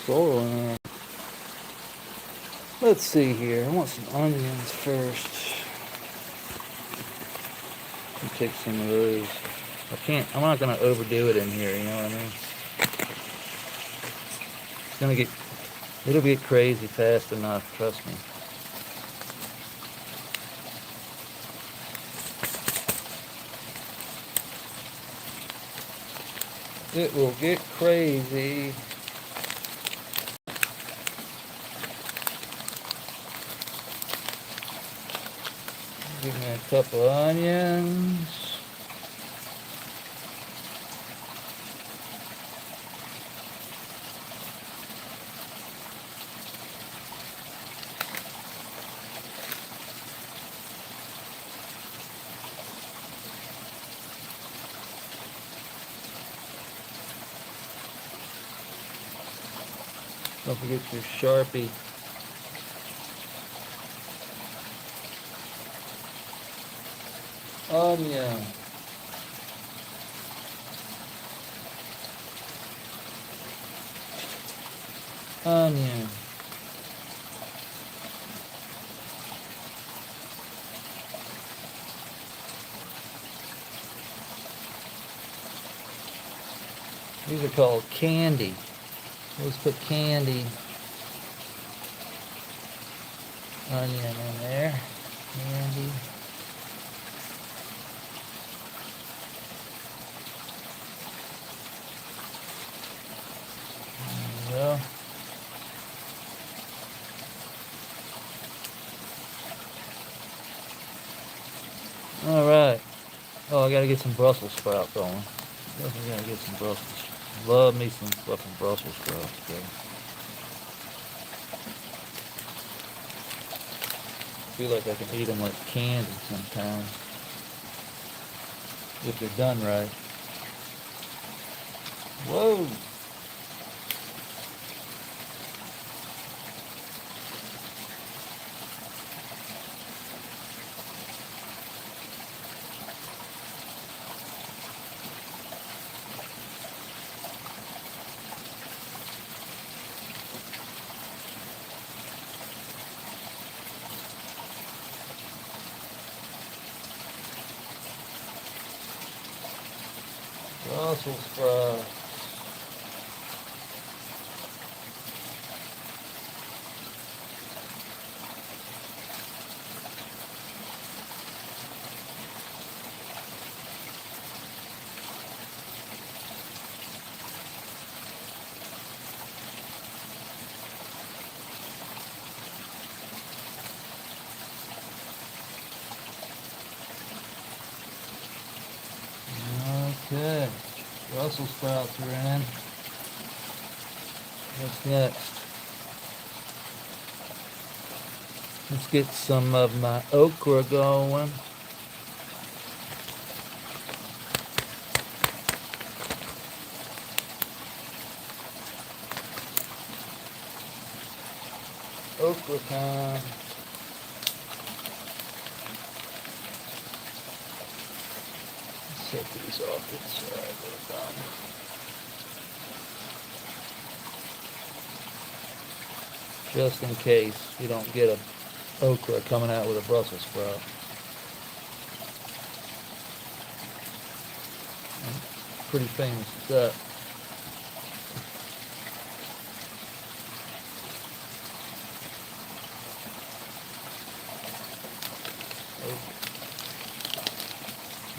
sorrel in there. Let's see here. I want some onions first. Let me take some of those. I'm not gonna overdo it in here, you know what I mean? It'll get crazy fast enough, trust me. It will get crazy. Give me a couple of onions. Don't forget your Sharpie. Onion. Onion. These are called candy. Let's put candy onion in there. Candy. There we go. Alright. Oh, I gotta get some Brussels sprouts going. Definitely gotta get some Brussels. Love me some fucking Brussels sprouts, bro. Feel like I can eat them like candy sometimes. If they're done right. Whoa! Brussels sprouts. Okay. Brussels sprouts are in. What's next? Let's get some of my okra going. Okra time. Set these off to the side. They're done. Just in case you don't get a okra coming out with a Brussels sprout. I'm pretty famous at that.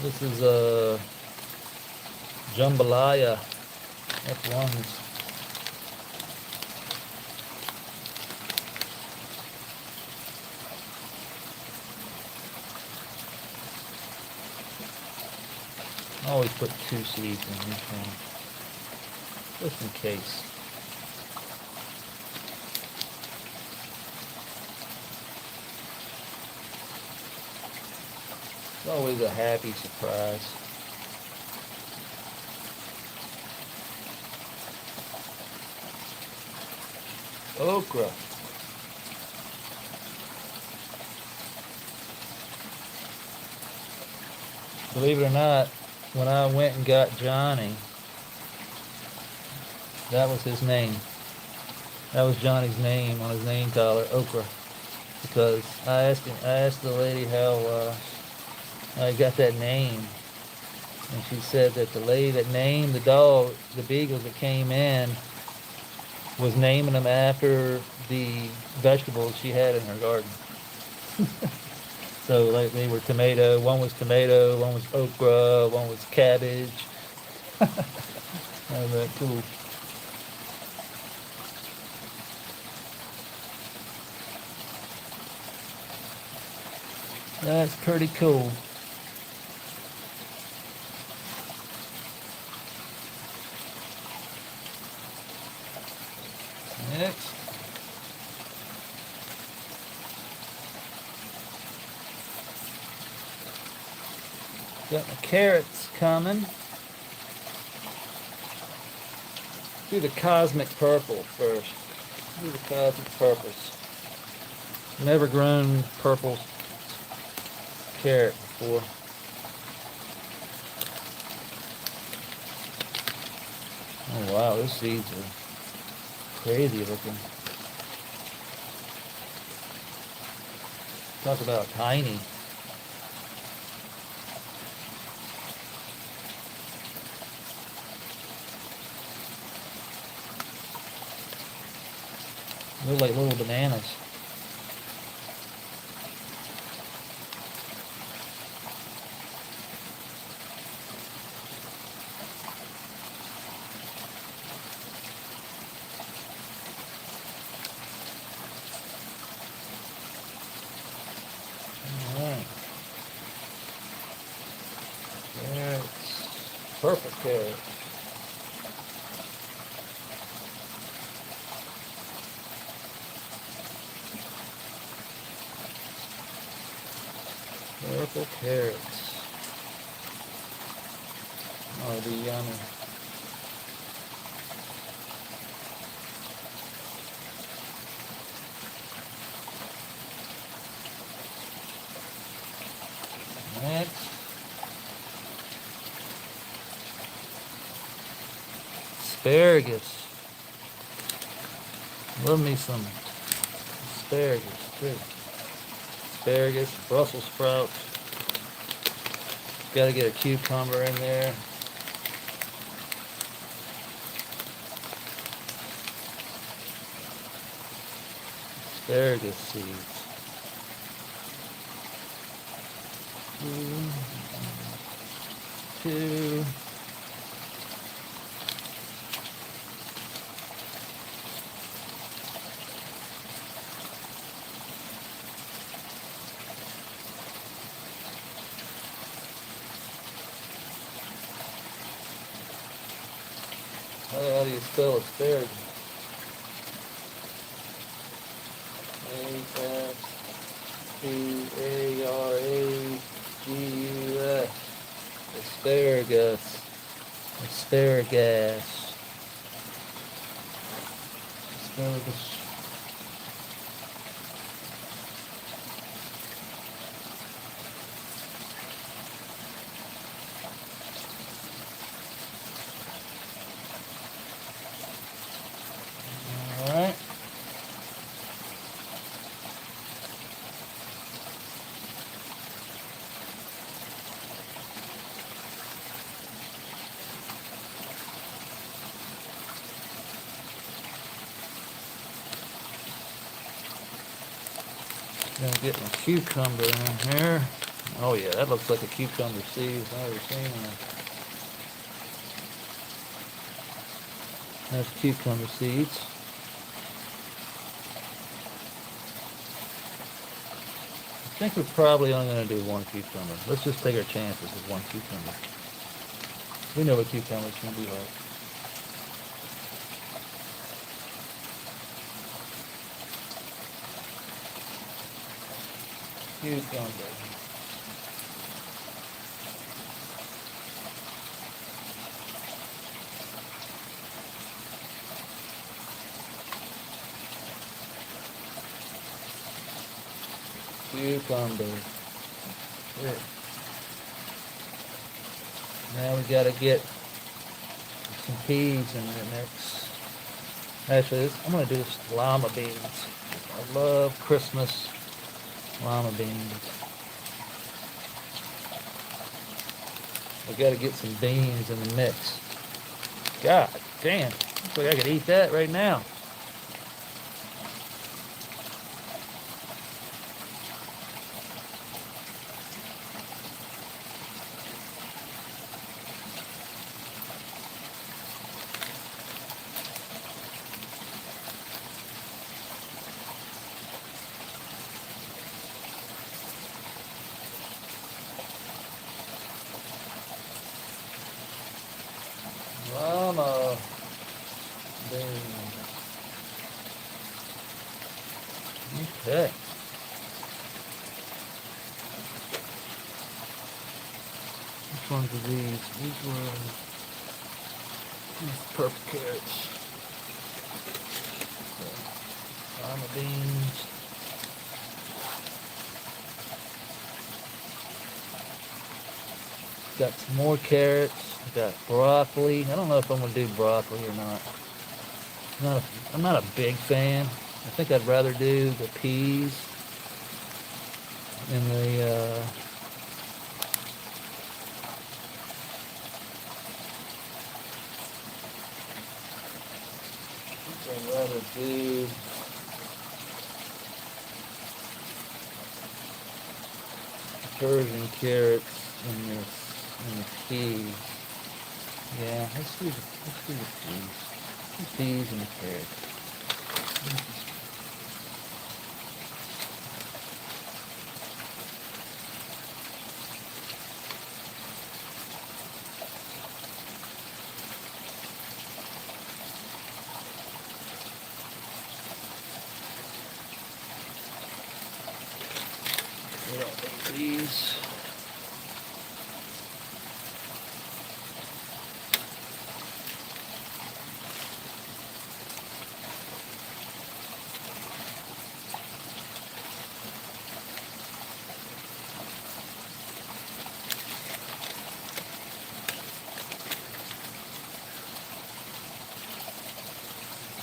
This is a jambalaya. F1s. I always put 2 seeds in each one, just in case. It's always a happy surprise. Okra. Believe it or not, when I went and got Johnny, That was his name. That was Johnny's name on his name collar, Okra. Because I asked the lady how I got that name, and she said that the lady that named the dog, the beagles that came in, was naming them after the vegetables she had in her garden. So like they were tomato, one was okra, one was cabbage. Oh, that cool. That's pretty cool. Next. Got my carrots coming. Do the cosmic purple first. Do the cosmic purples. Never grown purple carrot before. Oh wow, those seeds are crazy looking. Talk about tiny. Look like little bananas. Alright. Carrots. Perfect carrots. Purple carrots. Oh, it'd be yummy. Next. Asparagus. Love me some asparagus too. Asparagus, Brussels sprouts. Got to get a cucumber in there. Asparagus seeds. Two. How do you spell asparagus? A-S-P-A-R-A-G-U-S. Asparagus. Asparagus. Asparagus. Alright. Gonna get my cucumber in here. Oh yeah, that looks like a cucumber seed. I've never seen one. That's cucumber seeds. I think we're probably only going to do one cucumber. Let's just take our chances with one cucumber. We know what cucumbers can be like. Cucumber. Cucumber. Here. Now we got to get some peas in there next. Actually, I'm gonna do this lima beans. I love Christmas lima beans. I gotta get some beans in the mix. God damn, looks like I could eat that right now. Lima beans. Okay. Which ones are these? These purple carrots. Lima beans. Got some more carrots. Got broccoli. I don't know if I'm gonna do broccoli or not. I'm not a big fan. I think I'd rather do the peas and the I'd rather do Persian carrots and the peas. Yeah, let's do the peas. The peas and the carrots. We don't need these.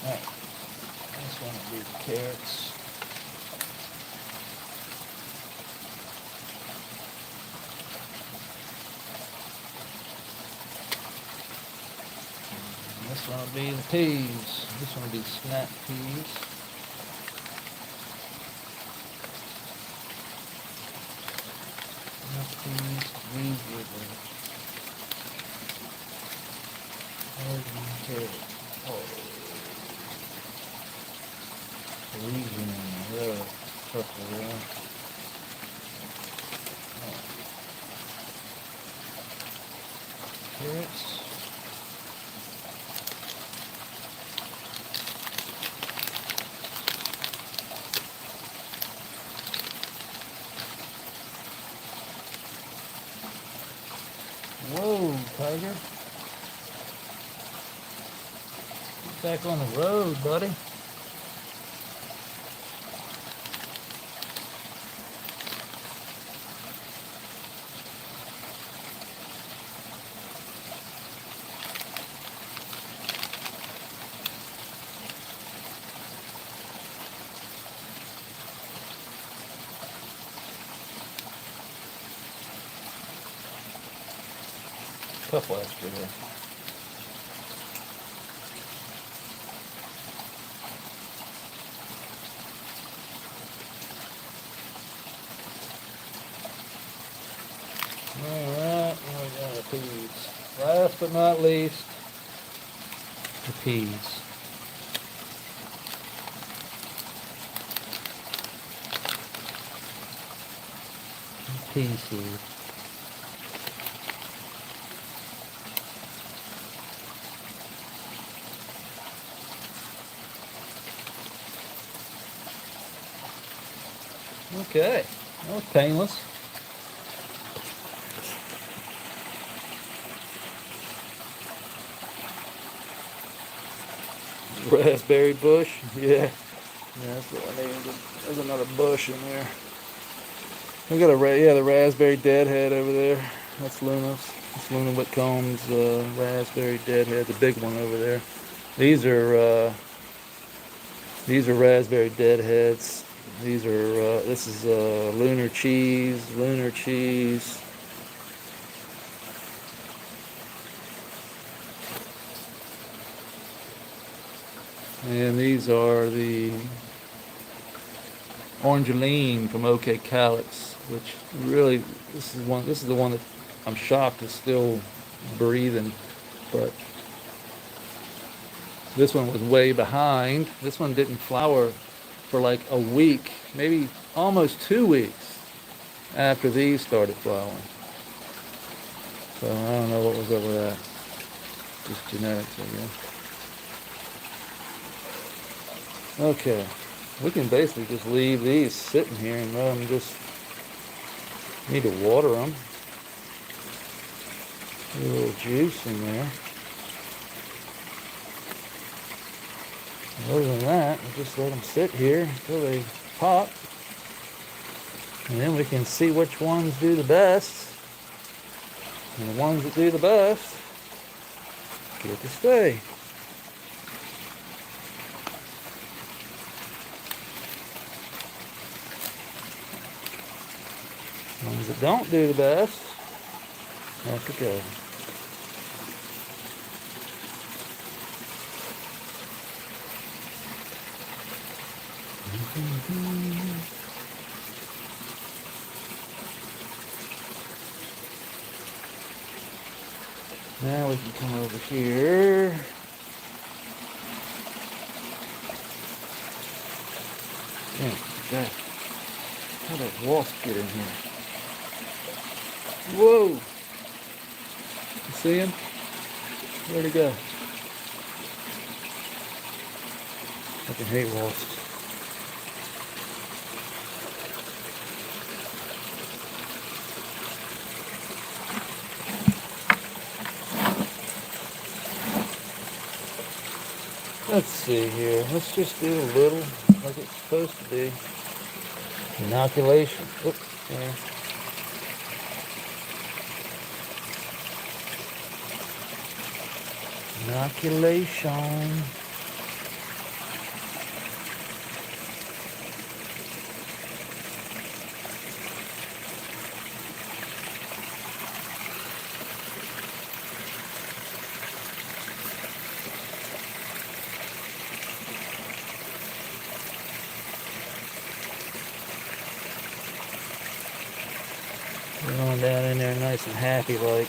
Alright, this one will be the carrots. And this one will be the peas. This one will be snap peas. Snap peas, these are the Persian carrots. Oh. Really purple there. Carrots. Whoa, Tiger. Get back on the road, buddy. Couple extra there. Alright, now we got the peas. Last but not least, the peas. Pea seed. Okay, that was painless. Raspberry bush, yeah. That's what I needed. There's another bush in there. We got the raspberry deadhead over there. That's Luna's. That's Luna Whitcomb's raspberry deadhead, the big one over there. These are These are raspberry deadheads. These are, this is lunar cheese, And these are the Orangeline from OK Calyx, which really, this is the one that I'm shocked is still breathing, but this one was way behind. This one didn't flower for like a week, maybe almost 2 weeks after these started flowering. So I don't know what was up with that. Just genetics, I guess. Okay, we can basically just leave these sitting here and let them just, need to water them. Get a little juice in there. Other than that, we'll just let them sit here until they pop. And then we can see which ones do the best. And the ones that do the best get to stay. The ones that don't do the best have to go. Now we can come over here. Yeah, that. How did that wasp get in here? Whoa! You see him? Where'd he go? I can hate wasps. Let's see here. Let's just do a little like it's supposed to be. Inoculation. Oops, there. Inoculation. We're going down in there nice and happy like.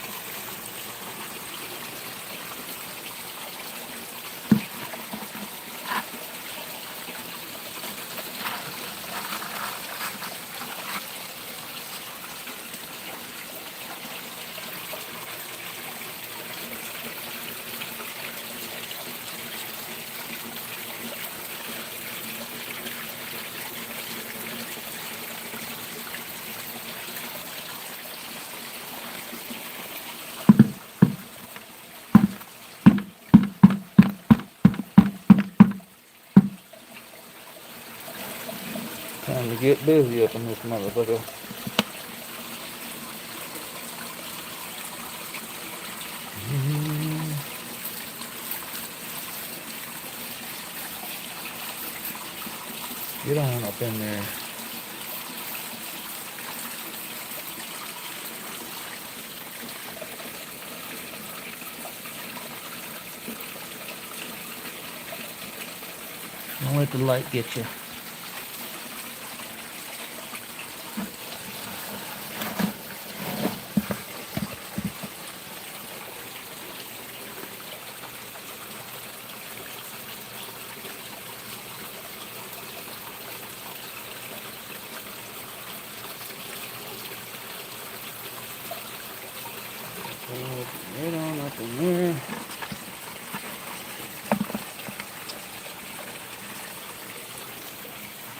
Time to get busy up in this motherfucker. Get on up in there. Don't let the light get you. Right on up in there.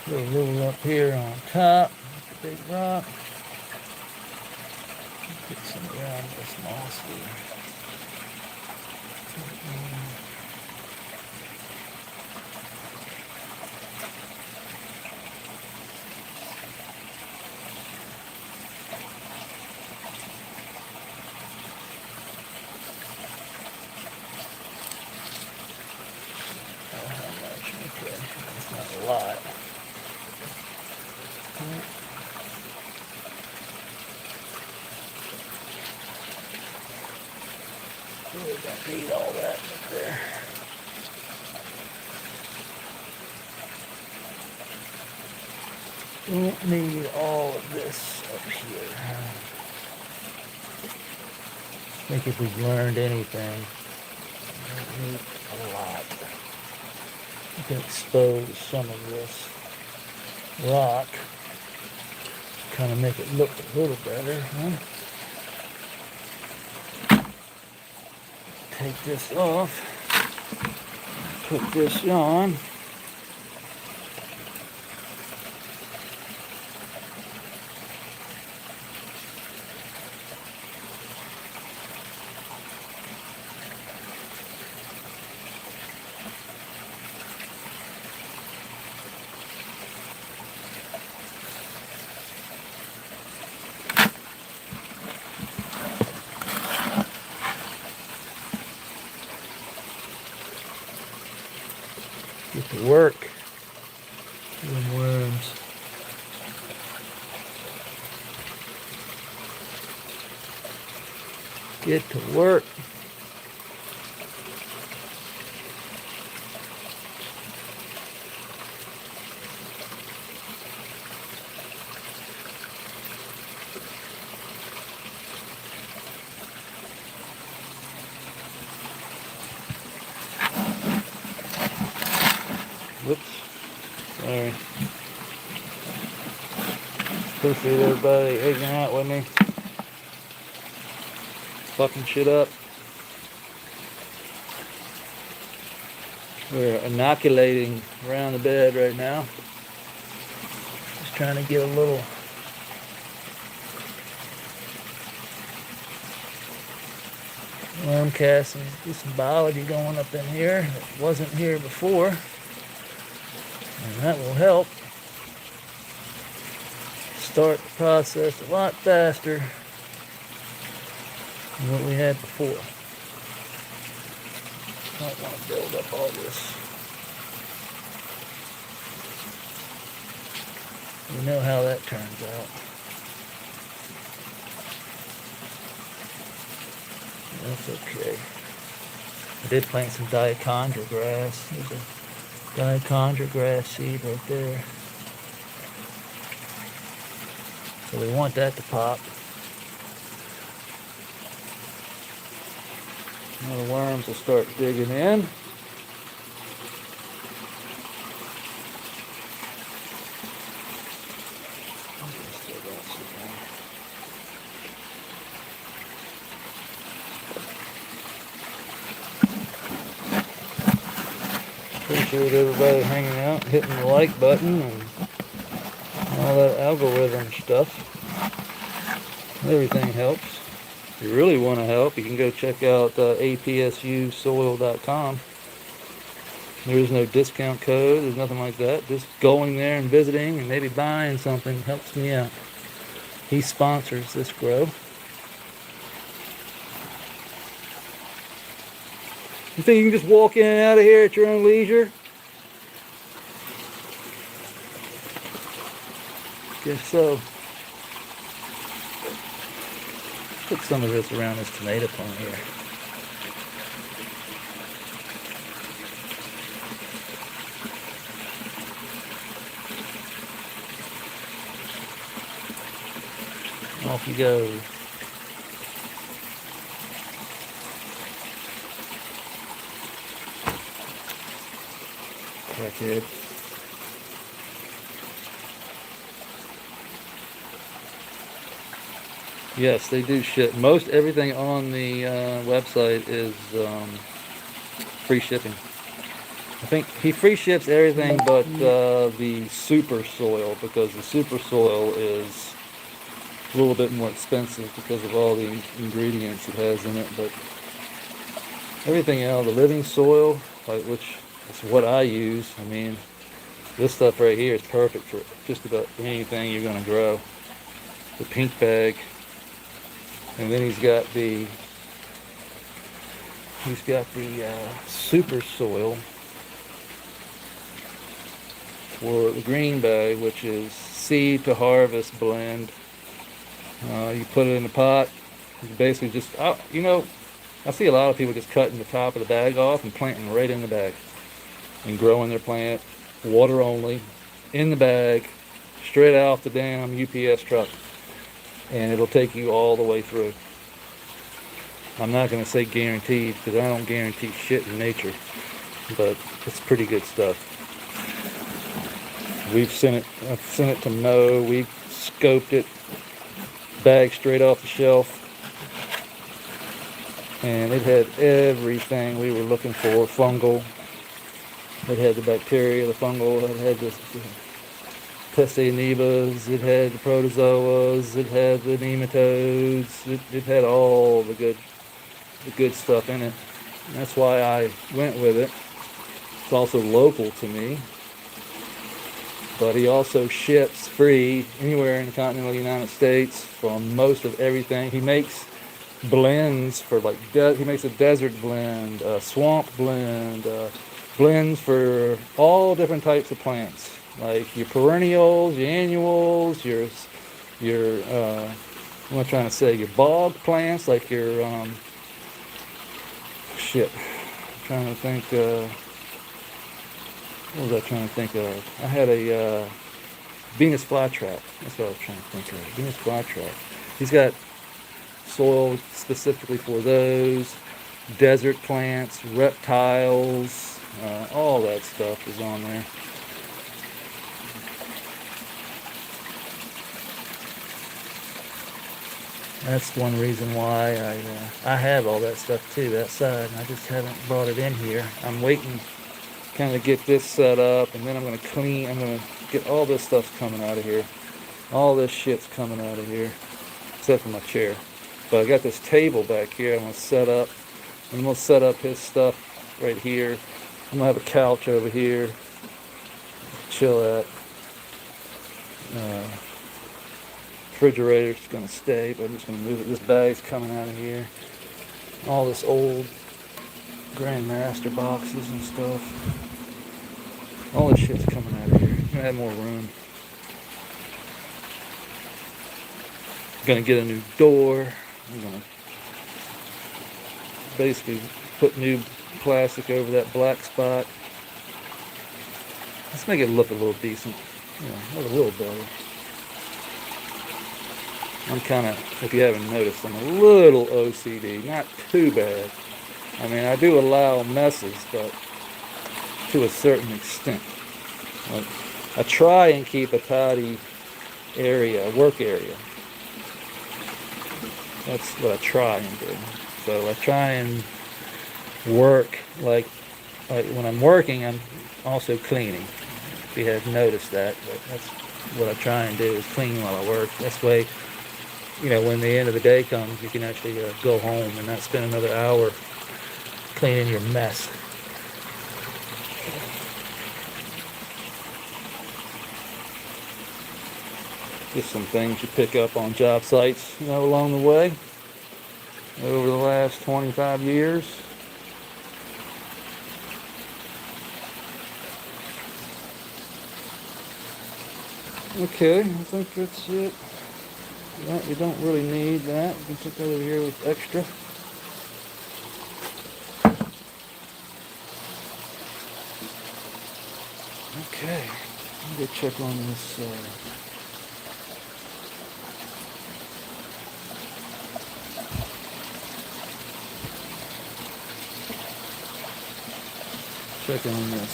Put a little up here on top, big rock. Get some around this moss here. lot. Really don't need all that up there. Don't need all of this up here. I think if we've learned anything, we don't need a lot. We can expose some of this rock, kind of make it look a little better, huh? Take this off, put this on. Get to work doing worms. Get to work. Whoops. Sorry. Appreciate everybody hanging out with me. Fucking shit up. We're inoculating around the bed right now. Just trying to get a little worm casting. Get some biology going up in here that wasn't here before. And that will help start the process a lot faster than what we had before. Don't want to build up all this. You know how that turns out. That's okay. I did plant some dichondra grass. There's a dichondra grass seed right there. So we want that to pop. Now the worms will start digging in. Appreciate everybody hanging out, hitting the like button, and all that algorithm stuff. Everything helps. If you really want to help, you can go check out apsusoil.com. There is no discount code, there's nothing like that. Just going there and visiting and maybe buying something helps me out. He sponsors this grow. You think you can just walk in and out of here at your own leisure? Guess so. Put some of this around this tomato plant here. Off you go. Crackhead. Yes, they do ship. Most everything on the website is free shipping. I think he free ships everything but the super soil, because the super soil is a little bit more expensive because of all the ingredients it has in it. But everything else, the living soil, like, which is what I use. I mean, this stuff right here is perfect for just about anything you're going to grow. The pink bag. And then he's got the super soil. for the green bag, which is seed to harvest blend. You put it in the pot. You basically just, I see a lot of people just cutting the top of the bag off and planting right in the bag and growing their plant, water only, in the bag, straight out the damn UPS truck, and it'll take you all the way through. I'm not going to say guaranteed because I don't guarantee shit in nature, but it's pretty good stuff. I've sent it to Mo. We scoped it, bag straight off the shelf, and it had everything we were looking for. Fungal. It had the bacteria, the fungal. It had the pesticides. It had the protozoas. It had the nematodes. It had all the good stuff in it. And that's why I went with it. It's also local to me. But he also ships free anywhere in the continental United States for most of everything. He makes blends for he makes a desert blend, a swamp blend, blends for all different types of plants, like your perennials, your annuals, your what am I trying to say? Your bog plants, like your I'm trying to think. What was I trying to think of? I had a Venus flytrap. That's what I was trying to think of. Venus flytrap. He's got soil specifically for those, desert plants, reptiles, all that stuff is on there. That's one reason why I have all that stuff too, that side. I just haven't brought it in here. I'm waiting kind of get this set up, and then I'm going to get all this stuff coming out of here. All this shit's coming out of here, except for my chair. But I got this table back here I'm going to set up. I'm going to set up his stuff right here. I'm going to have a couch over here, chill at. Refrigerator's going to stay, but I'm just going to move it. This bag's coming out of here. All this old Grandmaster boxes and stuff. All this shit's coming out of here. I'm gonna have more room. Gonna get a new door. I'm gonna basically put new plastic over that black spot. Let's make it look a little decent. Look a little better. I'm kind of, if you haven't noticed, I'm a little OCD. Not too bad. I mean, I do allow messes, but to a certain extent. I try and keep a tidy area, work area. That's what I try and do. So I try and work, like when I'm working, I'm also cleaning. If you have noticed that, but that's what I try and do, is clean while I work. That's way, when the end of the day comes, you can actually go home and not spend another hour cleaning your mess. Just some things you pick up on job sites, along the way over the last 25 years. Okay, I think that's it. You don't really need that. You can put that over here with extra. Okay, let me go check on this. Check on this.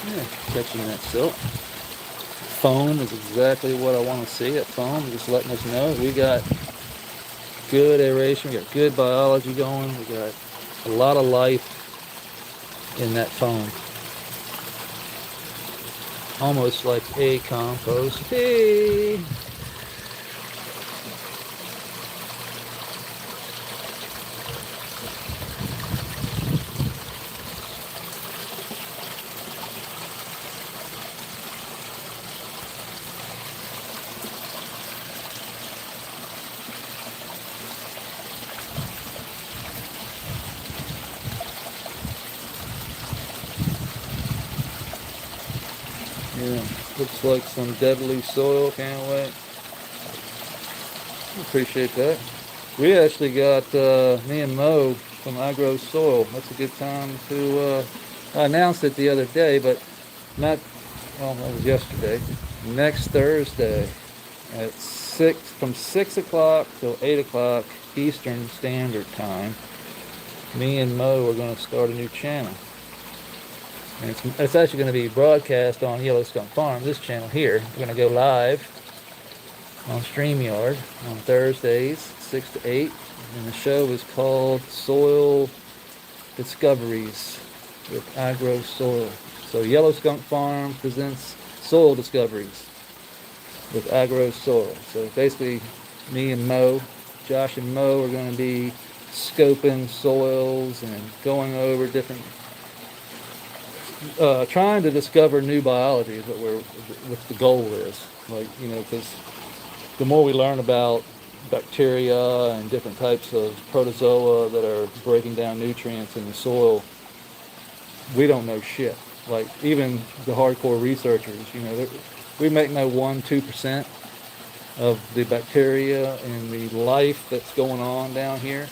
Yeah, catching that silk. Foam is exactly what I want to see. That foam, just letting us know we got good aeration, we got good biology going, we got a lot of life in that foam. Almost like a compost. Hey! Yeah, looks like some deadly soil. Can't wait. Appreciate that. We actually got me and Mo from Agro Soil. That's a good time to. I announced it the other day, but not. Well, that was yesterday. Next Thursday at 6 o'clock till 8 o'clock Eastern Standard Time. Me and Mo are going to start a new channel. And it's actually going to be broadcast on Yellow Skunk Farm, this channel here. We're going to go live on StreamYard on Thursdays, 6 to 8. And the show is called Soil Discoveries with Agro Soil. So Yellow Skunk Farm presents Soil Discoveries with Agro Soil. So basically, me and Mo, Josh and Mo are going to be scoping soils and going over different trying to discover new biology is what the goal is. Like, because the more we learn about bacteria and different types of protozoa that are breaking down nutrients in the soil, we don't know shit. Like, even the hardcore researchers, we may know 1-2% of the bacteria and the life that's going on down here.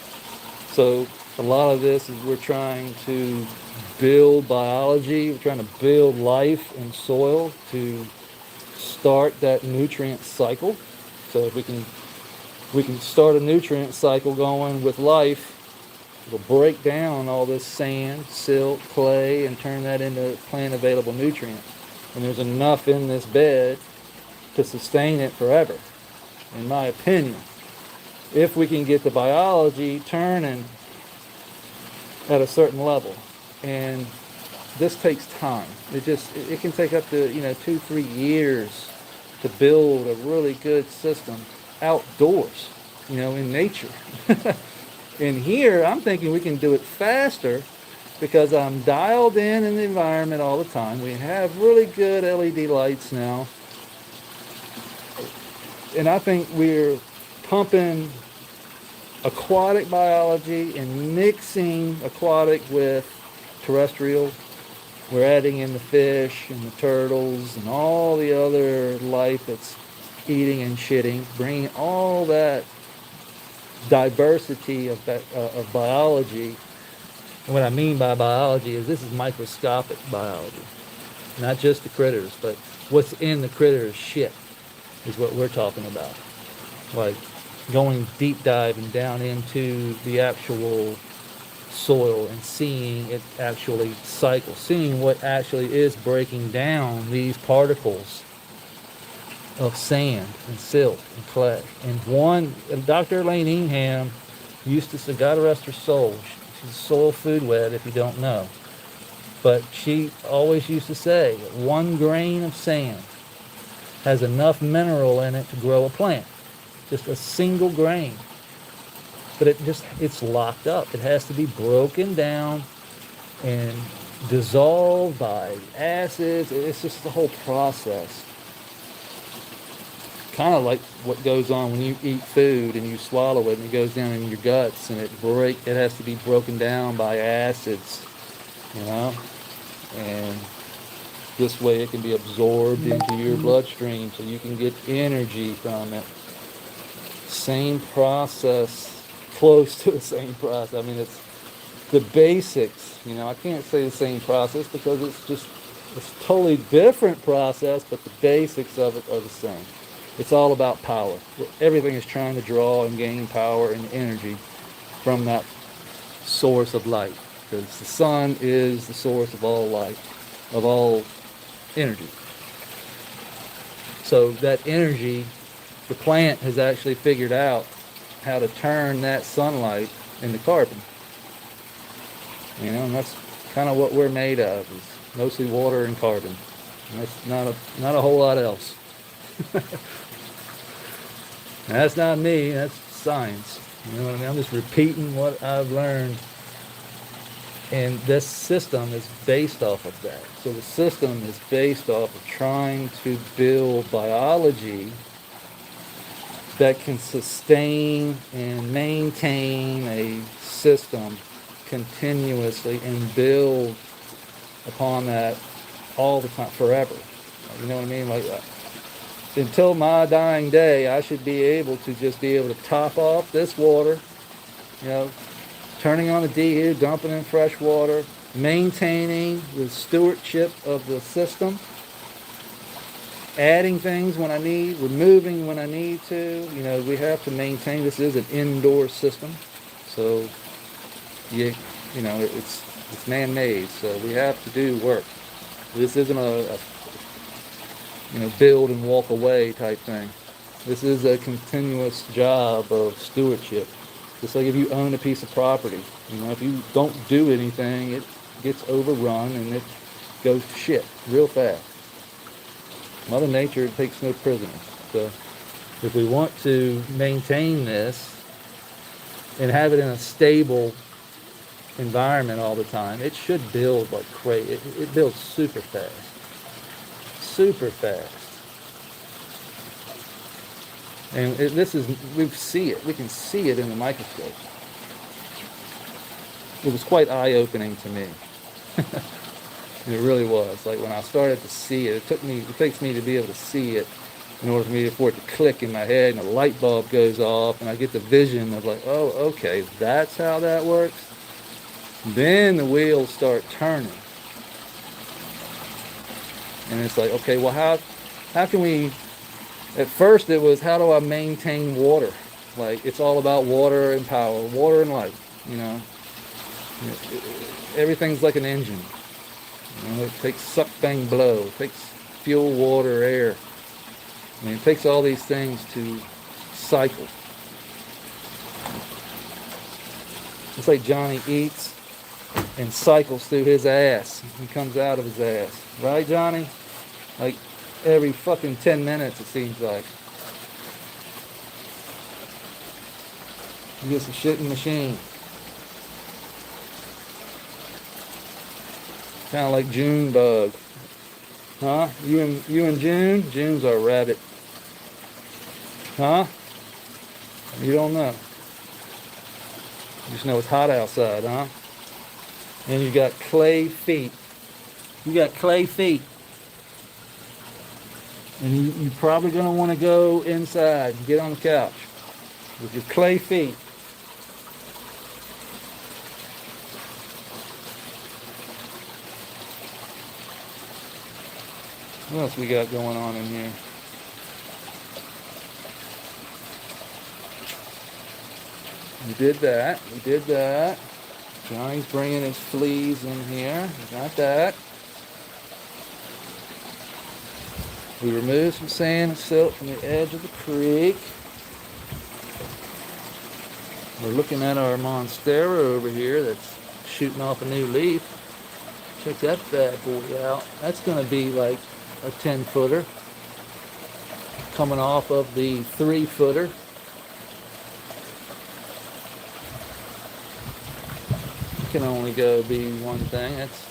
So a lot of this is we're trying to build biology, we're trying to build life in soil to start that nutrient cycle. So if we can start a nutrient cycle going with life, it'll break down all this sand, silt, clay, and turn that into plant available nutrients. And there's enough in this bed to sustain it forever, in my opinion. If we can get the biology turning at a certain level. And this takes time. It can take up to 2-3 years to build a really good system outdoors, in nature. In here, I'm thinking we can do it faster because I'm dialed in the environment all the time. We have really good LED lights now, and I think we're pumping aquatic biology and mixing aquatic with terrestrial. We're adding in the fish and the turtles and all the other life that's eating and shitting, bringing all that diversity of biology. And what I mean by biology is this is microscopic biology, not just the critters, but what's in the critters shit is what we're talking about. Like going deep diving down into the actual soil and seeing it actually cycle, seeing what actually is breaking down these particles of sand and silt and clay. And Dr. Elaine Ingham used to say, God rest her soul, she's a soil food web if you don't know, but she always used to say 1 grain of sand has enough mineral in it to grow a plant. Just a single grain. But it's locked up. It has to be broken down and dissolved by acids. It's just the whole process. Kind of like what goes on when you eat food and you swallow it and it goes down in your guts and it has to be broken down by acids, and this way it can be absorbed into your bloodstream so you can get energy from it. Same process, close to the same process. I mean, it's the basics, I can't say the same process because it's a totally different process, but the basics of it are the same. It's all about power. Everything is trying to draw and gain power and energy from that source of light, because the sun is the source of all light, of all energy. So that energy, the plant has actually figured out how to turn that sunlight into carbon. And that's kind of what we're made of, is mostly water and carbon. And that's not a whole lot else. That's not me, that's science. You know what I mean? I'm just repeating what I've learned. And this system is based off of that. So the system is based off of trying to build biology that can sustain and maintain a system continuously and build upon that all the time, forever. You know what I mean? Like, until my dying day, I should be able to just be able to top off this water, you know, turning on the DU, dumping in fresh water, maintaining the stewardship of the system, adding things when I need, removing when I need to. You know, we have to maintain. This is an indoor system, so you know, it's man-made, so we have to do work. This isn't a you know, build and walk away type thing. This is a continuous job of stewardship. Just like if you own a piece of property, you know, if you don't do anything, it gets overrun and it goes to shit real fast. Mother Nature takes no prisoners. So if we want to maintain this and have it in a stable environment all the time, it should build like crazy. It builds super fast. Super fast. And we see it. We can see it in the microscope. It was quite eye-opening to me. It really was. Like when I started to see it, it takes me to be able to see it in order for it to click in my head and a light bulb goes off and I get the vision of like, oh, okay, that's how that works. Then the wheels start turning. And it's like, okay, well, how can we, at first it was, how do I maintain water? Like, it's all about water and power, water and light, you know. Everything's like an engine. You know, it takes suck, bang, blow. It takes fuel, water, air. I mean, it takes all these things to cycle. It's like Johnny eats and cycles through his ass and comes out of his ass. Right, Johnny? Like every fucking 10 minutes, it seems like. You get some shit in the machine. Kind of like June bug. Huh? You and June? June's our rabbit. Huh? You don't know. You just know it's hot outside, huh? And you got clay feet. You got clay feet. And you're probably going to want to go inside and get on the couch with your clay feet. What else we got going on in here? We did that. We did that. Johnny's bringing his fleas in here. We got that. We removed some sand and silt from the edge of the creek. We're looking at our monstera over here that's shooting off a new leaf. Check that bad boy out. That's going to be like a 10-footer coming off of the 3-footer. It can only be one thing. That's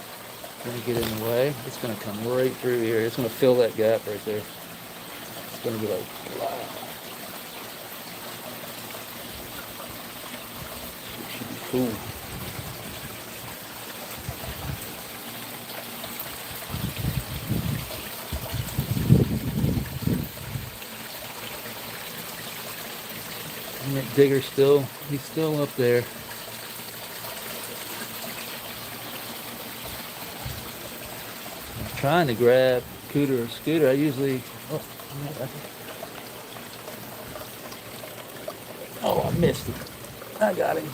going to get in the way. It's going to come right through here. It's going to fill that gap right there. It's going to be like, wow. It should be cool. And that digger's he's still up there. Trying to grab Cooter or Scooter. I usually, I missed it. I got him.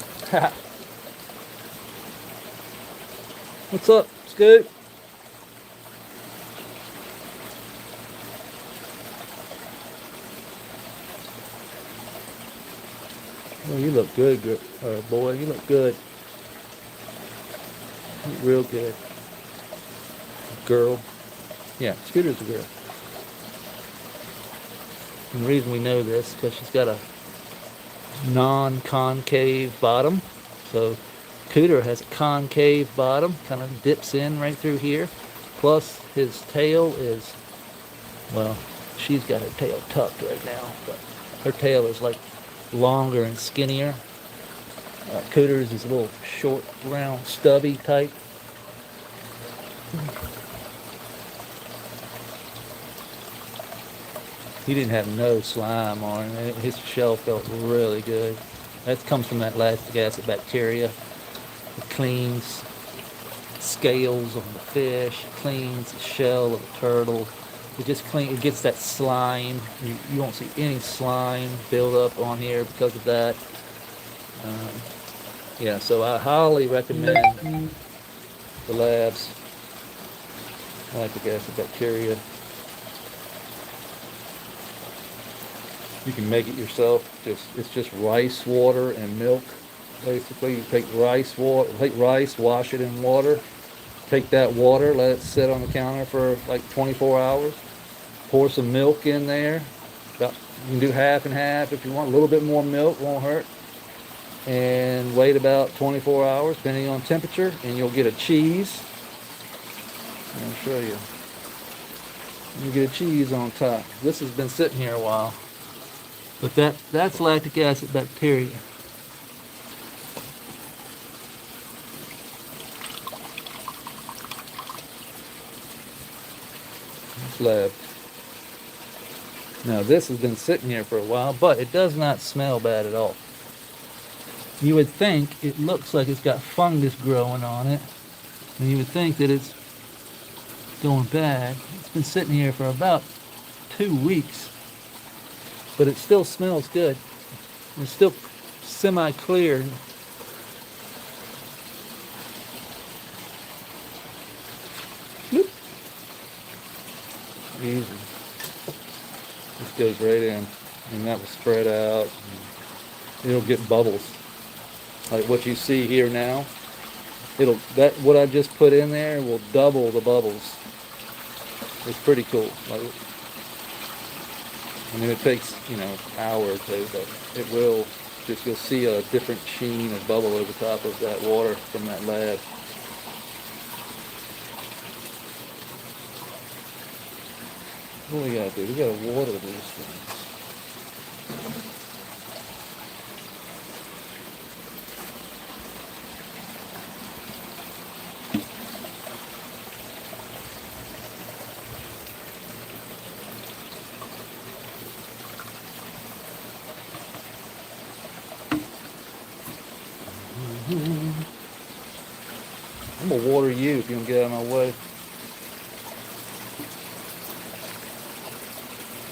What's up, Scoot? Oh, you look good, boy. You look good. You look real good. Girl. Yeah, Scooter's a girl. And the reason we know this is because she's got a non-concave bottom. So Cooter has a concave bottom, kind of dips in right through here. Plus his tail is, well, she's got her tail tucked right now, but her tail is like longer and skinnier. Cooter's is a little short, round, stubby type. he didn't have no slime on him. His shell felt really good. That comes from that lactic acid bacteria. It cleans scales of the fish, cleans the shell of the turtle. It just it gets that slime. You won't see any slime build up on here because of that. Um, yeah, so I highly recommend the labs lactic acid bacteria. You can make it yourself. It's just rice water and milk. Basically, you take rice, wash it in water. Take that water, let it sit on the counter for like 24 hours. Pour some milk in there. You can do half and half if you want. A little bit more milk won't hurt. And wait about 24 hours, depending on temperature, and you'll get a cheese. I'll show you. You get a cheese on top. This has been sitting here a while. But that's lactic acid bacteria. Lab. Now this has been sitting here for a while, but it does not smell bad at all. You would think it looks like it's got fungus growing on it, and you would think that it's going bad. It's been sitting here for about 2 weeks, but it still smells good. It's still semi-clear. Easy. This goes right in, and that will spread out. It'll get bubbles, like what you see here now. What I just put in there will double the bubbles. It's pretty cool. I mean, it takes an hour or two, but it will you'll see a different sheen of bubble over top of that water from that lab. What do we gotta do? We gotta water these things. I'm gonna water you if you don't get out of my way.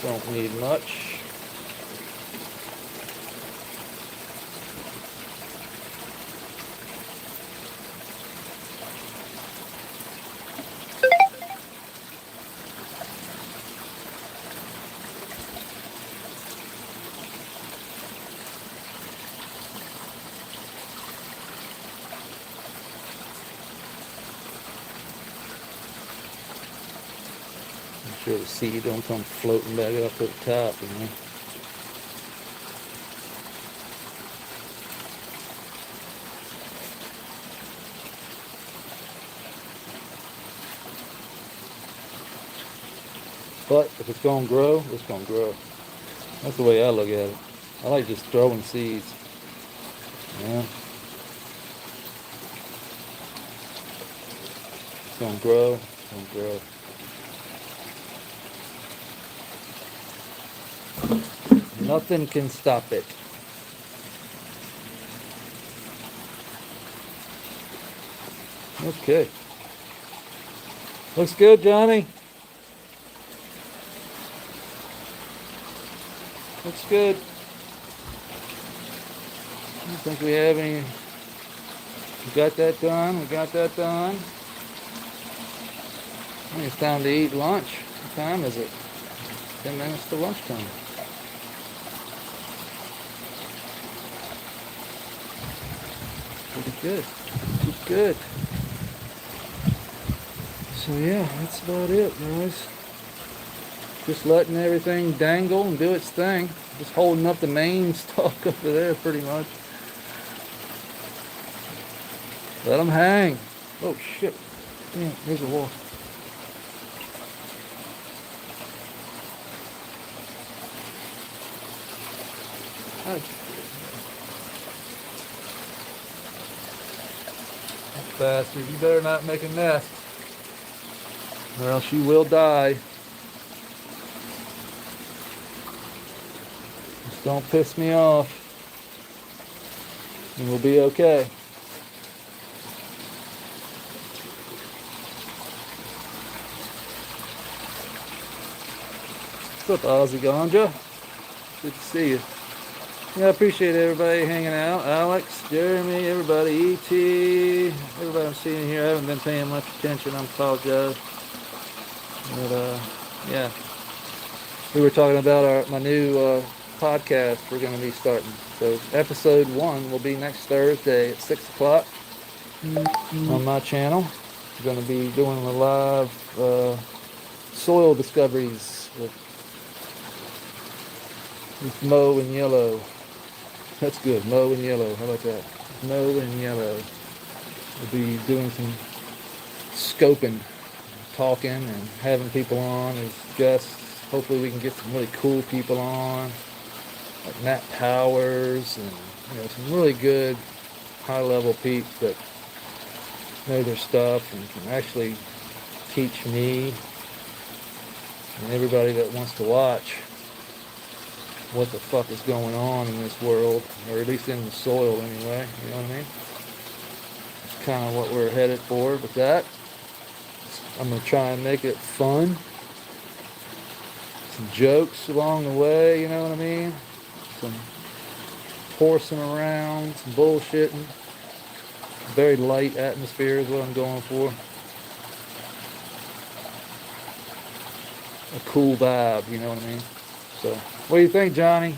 Don't need much. Make sure the seed don't come floating back up to the top, But if it's going to grow, it's going to grow. That's the way I look at it. I like just throwing seeds. Yeah. It's going to grow. It's going to grow. Nothing can stop it. Okay. Looks good, Johnny. Looks good. I don't think we have any. We got that done. We got that done. I think it's time to eat lunch. What time is it? 10 minutes to lunchtime. Pretty good. Pretty good. So yeah, that's about it, guys. Just letting everything dangle and do its thing. Just holding up the main stalk over there, pretty much. Let them hang. Oh shit! Damn, there's a wall. Bastard, you better not make a nest, or else you will die. Don't piss me off. And we'll be okay. What's up, Ozzy Ganja? Good to see you. Yeah, I appreciate everybody hanging out. Alex, Jeremy, everybody, E.T., everybody I'm seeing here. I haven't been paying much attention. I apologize. But, yeah. We were talking about my new podcast we're going to be starting. So episode 1 will be next Thursday at 6 o'clock on my channel. We're going to be doing a live soil discoveries with Mo and Yellow. That's good, Mo and Yellow. How about that? Mo and Yellow. We'll be doing some scoping, talking, and having people on as guests. Hopefully we can get some really cool people on, like Matt Powers, and some really good high-level peeps that know their stuff and can actually teach me and everybody that wants to watch what the fuck is going on in this world, or at least in the soil anyway, you know what I mean? It's kind of what we're headed for with that. I'm going to try and make it fun. Some jokes along the way, you know what I mean? Some horsing around, some bullshitting. Very light atmosphere is what I'm going for. A cool vibe, you know what I mean? So, what do you think, Johnny?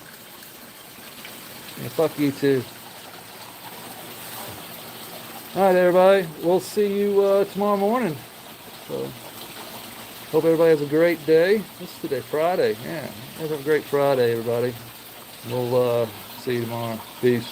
Yeah, fuck you too. Alright, everybody. We'll see you tomorrow morning. So, hope everybody has a great day. What's today? Friday. Yeah. Have a great Friday, everybody. We'll see you tomorrow. Peace.